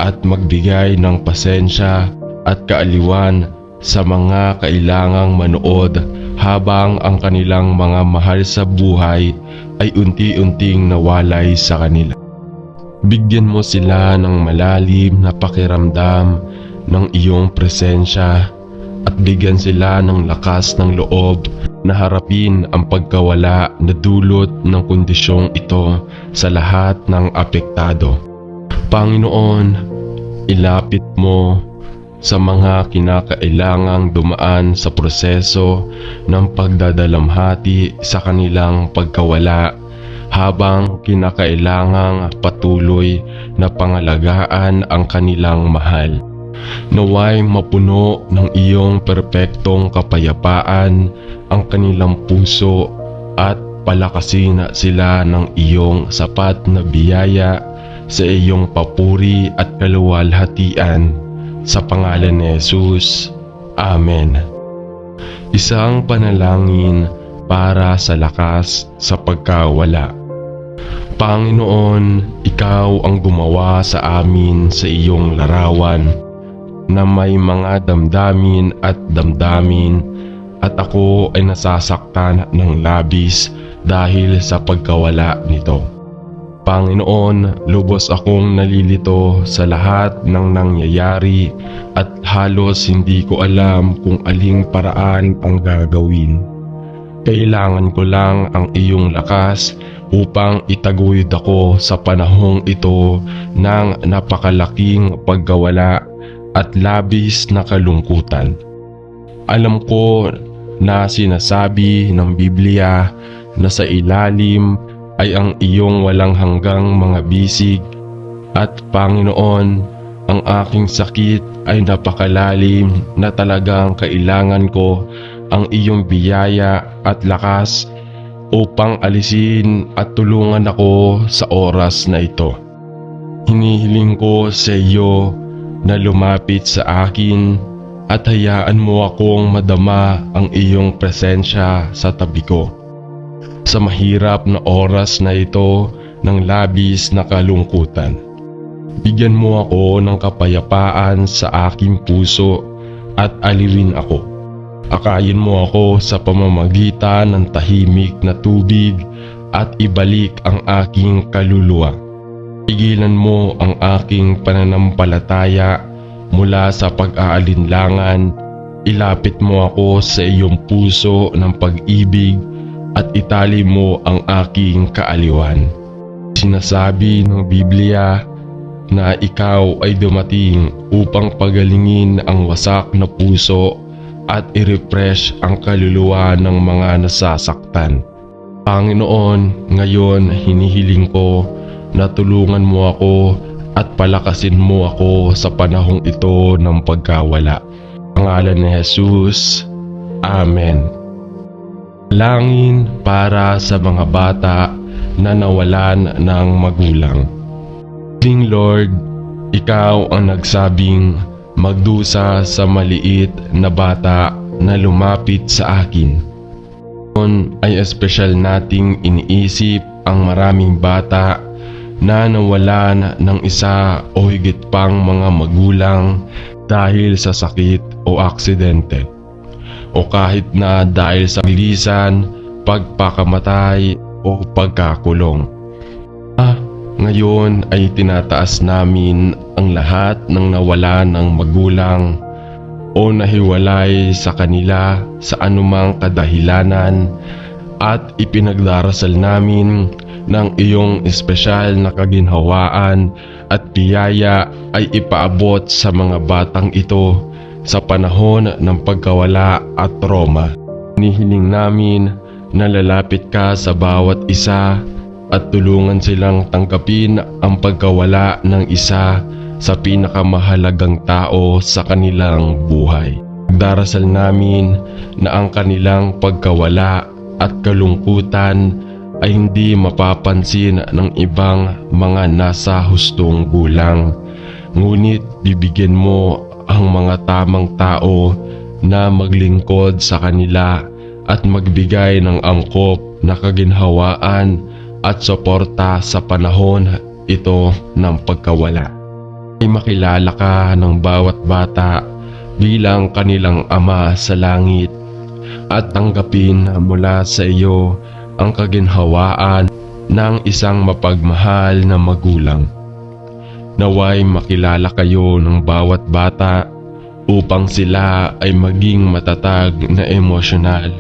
at magbigay ng pasensya at kaaliwan sa mga kailangang manood habang ang kanilang mga mahal sa buhay ay unti-unting nawalay sa kanila. Bigyan mo sila ng malalim na pakiramdam ng iyong presensya at bigyan sila ng lakas ng loob na harapin ang pagkawala na dulot ng kondisyong ito sa lahat ng apektado. Panginoon, ilapit mo sa mga kinakailangang dumaan sa proseso ng pagdadalamhati sa kanilang pagkawala habang kinakailangang patuloy na pangalagaan ang kanilang mahal. Naway mapuno ng iyong perpektong kapayapaan ang kanilang puso at palakasin sila ng iyong sapat na biyaya sa iyong papuri at kaluwalhatian. Sa pangalan ni Jesus. Amen. Isang panalangin para sa lakas sa pagkawala. Panginoon, Ikaw ang gumawa sa amin sa iyong larawan na may mga damdamin at ako ay nasasaktan ng labis dahil sa pagkawala nito. Panginoon, lubos akong nalilito sa lahat ng nangyayari at halos hindi ko alam kung aling paraan ang gagawin. Kailangan ko lang ang iyong lakas upang itaguyod ako sa panahong ito ng napakalaking pagkawala at labis na kalungkutan. Alam ko na sinasabi ng Biblia na sa ilalim ay ang iyong walang hanggang mga bisig at Panginoon, ang aking sakit ay napakalalim na talagang kailangan ko ang iyong biyaya at lakas upang alisin at tulungan ako sa oras na ito. Hinihiling ko sa iyo na lumapit sa akin at hayaan mo akong madama ang iyong presensya sa tabi ko. Sa mahirap na oras na ito ng labis na kalungkutan, bigyan mo ako ng kapayapaan sa aking puso at aliwin ako. Akayin mo ako sa pamamagitan ng tahimik na tubig at ibalik ang aking kaluluwa. Pigilan mo ang aking pananampalataya mula sa pag-aalinlangan. Ilapit mo ako sa iyong puso ng pag-ibig at itali mo ang aking kaaliwan. Sinasabi ng Biblia na ikaw ay dumating upang pagalingin ang wasak na puso at i-refresh ang kaluluwa ng mga nasasaktan. Panginoon, ngayon hinihiling ko na tulungan mo ako at palakasin mo ako sa panahong ito ng pagkawala. Sa pangalan ni Jesus, Amen. Langin para sa mga bata na nawalan ng magulang. King Lord, ikaw ang nagsabing magdusa sa maliit na bata na lumapit sa akin. Ngayon ay espesyal nating iniisip ang maraming bata na nawalan ng isa o higit pang mga magulang dahil sa sakit o aksidente, o kahit na dahil sa lisan, pagpakamatay o pagkakulong. Ngayon ay tinataas namin ang lahat ng nawalan ng magulang o nahiwalay sa kanila sa anumang kadahilanan at ipinagdarasal namin ng iyong espesyal na kaginhawaan at biyaya ay ipaabot sa mga batang ito sa panahon ng pagkawala at trauma. Hinihiling namin na lalapit ka sa bawat isa at tulungan silang tanggapin ang pagkawala ng isa sa pinakamahalagang tao sa kanilang buhay. Darasal namin na ang kanilang pagkawala at kalungkutan ay hindi mapapansin ng ibang mga nasa hustong gulang. Ngunit bibigyan mo ang mga tamang tao na maglingkod sa kanila at magbigay ng angkop na kaginhawaan at suporta sa panahon ito ng pagkawala. Ay makilala ka ng bawat bata bilang kanilang Ama sa langit at tanggapin mula sa iyo ang kaginhawaan ng isang mapagmahal na magulang. Naway makilala kayo ng bawat bata upang sila ay maging matatag na emosyonal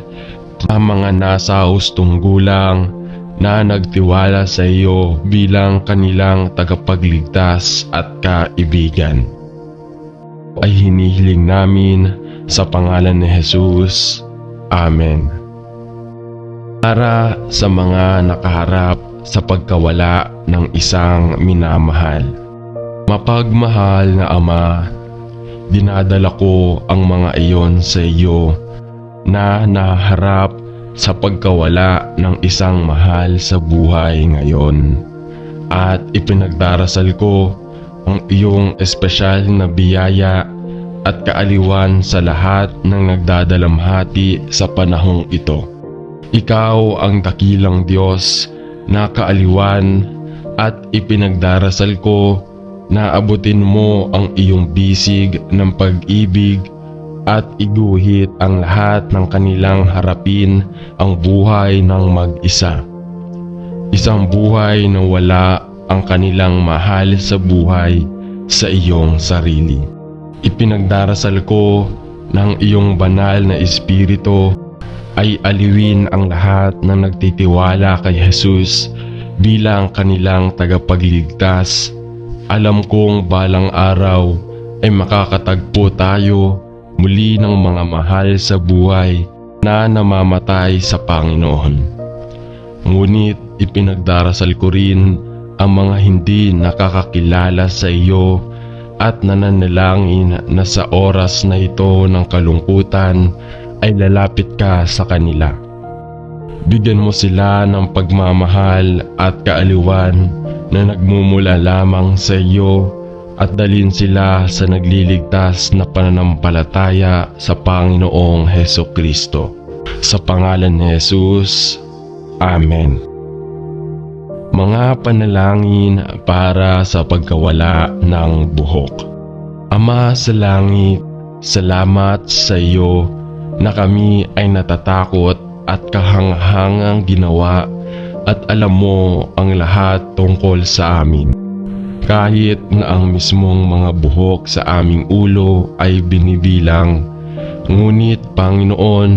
na mga nasa hustong gulang na nagtiwala sa iyo bilang kanilang tagapagligtas at kaibigan. Ay hinihiling namin sa pangalan ni Jesus. Amen. Para sa mga nakaharap sa pagkawala ng isang minamahal. Mapagmahal na Ama, dinadala ko ang mga iyon sa iyo na naharap sa pagkawala ng isang mahal sa buhay ngayon, at ipinagdarasal ko ang iyong espesyal na biyaya at kaaliwan sa lahat ng nagdadalamhati sa panahong ito. Ikaw ang dakilang Diyos na kaaliwan at ipinagdarasal ko na abutin mo ang iyong bisig ng pag-ibig at iguhit ang lahat ng kanilang harapin ang buhay ng mag-isa. Isang buhay na wala ang kanilang mahal sa buhay sa iyong sarili. Ipinagdarasal ko ng iyong banal na espiritu ay aliwin ang lahat ng nagtitiwala kay Jesus bilang kanilang tagapagligtas. Alam kong balang araw ay makakatagpo tayo muli ng mga mahal sa buhay na namamatay sa Panginoon. Ngunit ipinagdarasal ko rin ang mga hindi nakakakilala sa iyo at nananalangin na sa oras na ito ng kalungkutan ay lalapit ka sa kanila. Bigyan mo sila ng pagmamahal at kaaliwan na nagmumula lamang sa iyo at dalhin sila sa nagliligtas na pananampalataya sa Panginoong Hesukristo. Sa pangalan ni Jesus, Amen. Mga panalangin para sa pagkawala ng buhok. Ama sa langit, salamat sa iyo na kami ay natatakot at kahanghangang ginawa at alam mo ang lahat tungkol sa amin. kahit na ang mismong mga buhok sa aming ulo ay binibilang. Ngunit Panginoon,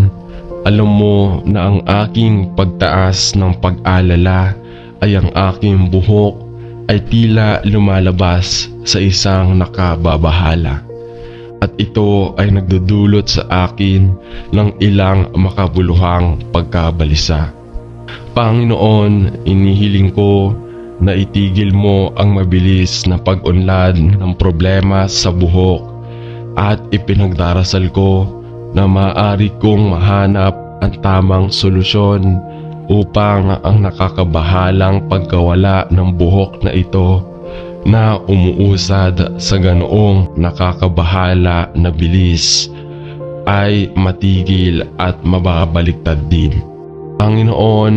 alam mo na ang aking pagtaas ng pag-alala ay ang aking buhok ay tila lumalabas sa isang nakababahala. At ito ay nagdudulot sa akin ng ilang makabuluhang pagkabalisa. Panginoon, inihiling ko na itigil mo ang mabilis na pag-unlad ng problema sa buhok at ipinagdarasal ko na maaari kong mahanap ang tamang solusyon upang ang nakakabahalang pagkawala ng buhok na ito na umuusad sa ganoong nakakabahala na bilis ay matigil at mababaliktad din. Panginoon,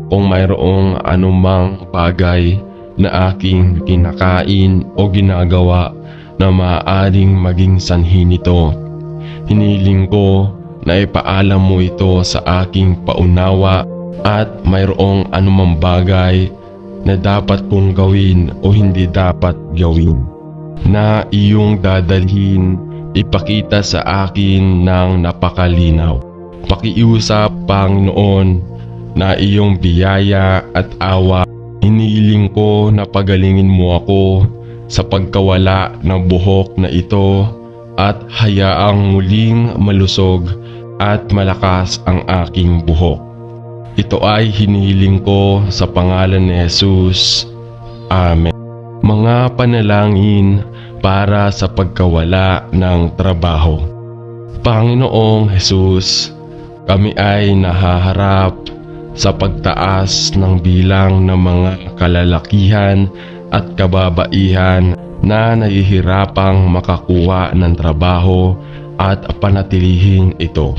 kung mayroong anumang bagay na aking kinakain o ginagawa na maaaring maging sanhi nito, hiniling ko na ipaalam mo ito sa aking paunawa at mayroong anumang bagay na dapat kong gawin o hindi dapat gawin, na iyong dadalhin ipakita sa akin ng napakalinaw. Pakiusap, Panginoon, na iyong biyaya at awa, hinihiling ko na pagalingin mo ako sa pagkawala ng buhok na ito at hayaang muling malusog at malakas ang aking buhok. Ito ay hinihiling ko sa pangalan ni Jesus. Amen. Mga panalangin para sa pagkawala ng trabaho. Panginoong Jesus, kami ay nahaharap sa pagtaas ng bilang ng mga kalalakihan at kababaihan na nahihirapang makakuha ng trabaho at panatilihin ito.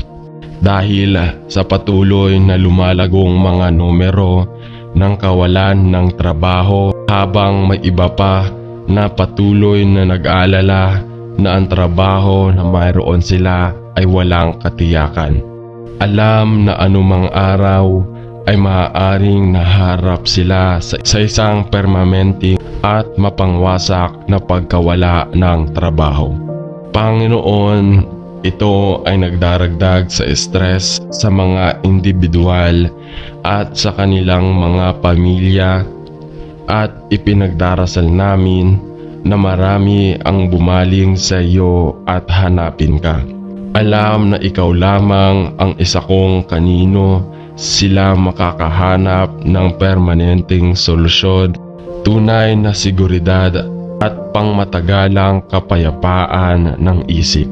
Dahil sa patuloy na lumalagong mga numero ng kawalan ng trabaho, habang may iba pa na patuloy na nag-aalala na ang trabaho na mayroon sila ay walang katiyakan. Alam na anumang araw ay maaaring naharap sila sa isang permanenteng at mapangwasak na pagkawala ng trabaho. Panginoon, ito ay nagdaragdag sa stress sa mga individual at sa kanilang mga pamilya, at ipinagdarasal namin na marami ang bumaling sa iyo at hanapin ka. Alam na ikaw lamang ang isa kong kanino sila makakahanap ng permanenteng solusyon, tunay na seguridad at pangmatagalang kapayapaan ng isip.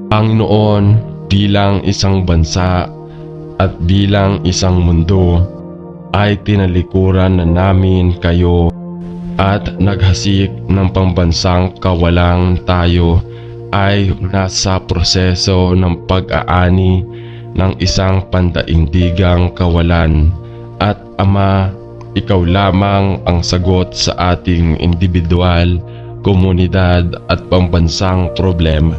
Panginoon, bilang isang bansa at bilang isang mundo, ay tinalikuran na namin kayo at naghasik ng pambansang kawalang tayo ay nasa proseso ng pag-aani ng isang pandaigdigang kawalan. At Ama, ikaw lamang ang sagot sa ating individual, komunidad at pambansang problema.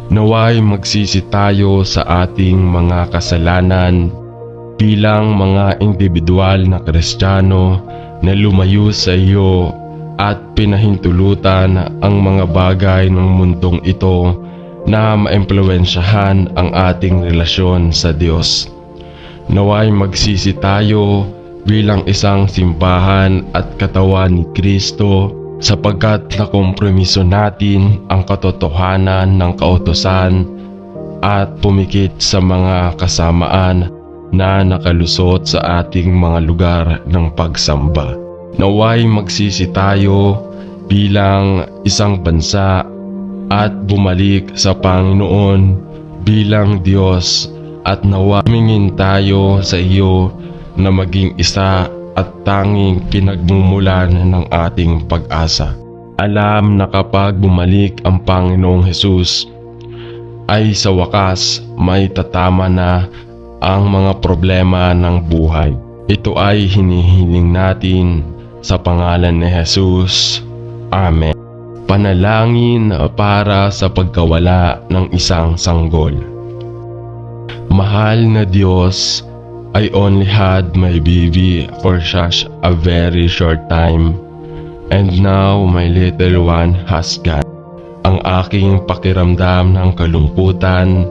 Naway magsisi tayo sa ating mga kasalanan bilang mga individual na Kristiyano na lumayo sa iyo at pinahintulutan ang mga bagay ng mundong ito na maimpluwensyahan ang ating relasyon sa Diyos. Naway magsisi tayo bilang isang simbahan at katawan ni Kristo, sapagkat nakompromiso natin ang katotohanan ng kautusan at pumikit sa mga kasamaan na nakalusot sa ating mga lugar ng pagsamba. Naway magsisi tayo bilang isang bansa at bumalik sa Panginoon bilang Diyos, at nawa humingin tayo sa iyo na maging isa at tanging pinagmumulan ng ating pag-asa. Alam na kapag bumalik ang Panginoong Hesus, ay sa wakas may tatama na ang mga problema ng buhay. Ito ay hinihiling natin sa pangalan ni Jesus. Amen. Panalangin para sa pagkawala ng isang sanggol. Mahal na Diyos, I only had my baby for such a very short time. and now my little one has gone. Ang aking pakiramdam ng kalungkutan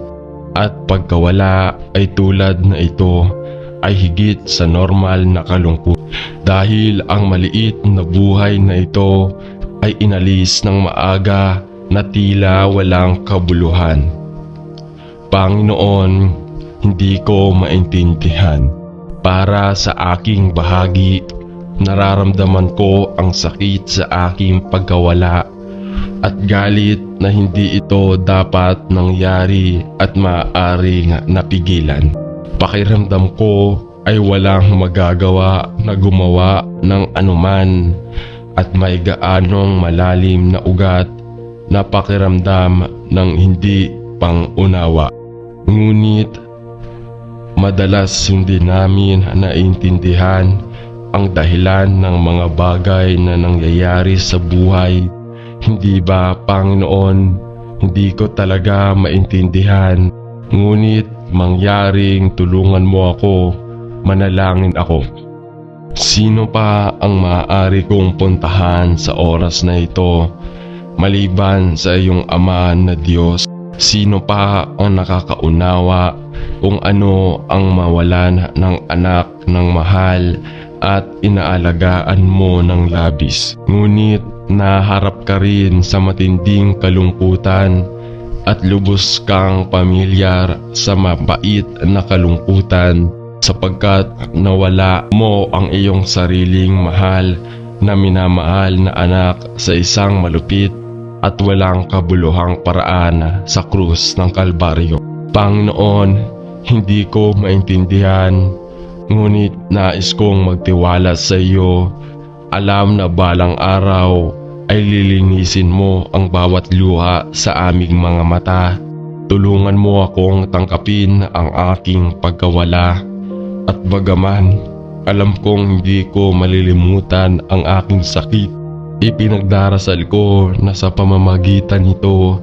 at pagkawala ay tulad na ito ay higit sa normal na kalungkot dahil ang maliit na buhay na ito ay inalis ng maaga na tila walang kabuluhan. Panginoon, hindi ko maintindihan. Para sa aking bahagi, nararamdaman ko ang sakit sa aking pagkawala at galit na hindi ito dapat nangyari at maaaring napigilan. Pakiramdam ko ay walang magagawa na gumawa ng anuman at may gaanong malalim na ugat na pakiramdam ng hindi pang-unawa. Ngunit madalas hindi namin naiintindihan ang dahilan ng mga bagay na nangyayari sa buhay. Hindi ba, Panginoon, hindi ko talaga maintindihan. Ngunit mangyaring tulungan mo ako, manalangin ako. Sino pa ang maaari kong puntahan sa oras na ito maliban sa iyong Ama na Diyos? Sino pa ang nakakaunawa kung ano ang mawalan ng anak ng mahal at inaalagaan mo ng labis? Ngunit naharap ka rin sa matinding kalungkutan at lubos kang pamilyar sa mapait na kalungkutan sapagkat nawala mo ang iyong sariling mahal na minamahal na anak sa isang malupit at walang kabuluhang paraan sa krus ng Kalbaryo. Panginoon, hindi ko maintindihan, ngunit nais kong magtiwala sa iyo. Alam na balang araw ay lilinisin mo ang bawat luha sa aming mga mata. Tulungan mo akong tangkapin ang aking pagkawala. At bagaman alam kong hindi ko malilimutan ang aking sakit, ipinagdarasal ko na sa pamamagitan nito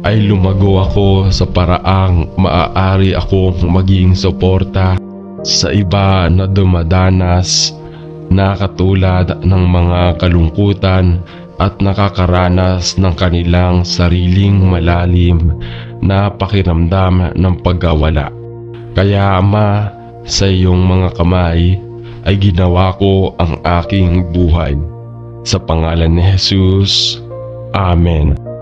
ay lumago ako sa paraang maaari akong maging suporta sa iba na dumadanas na katulad ng mga kalungkutan at nakakaranas ng kanilang sariling malalim na pakiramdam ng pagkawala. Kaya Ama, sa iyong mga kamay ay ginawa ko ang aking buhay. Sa pangalan ni Jesus, Amen.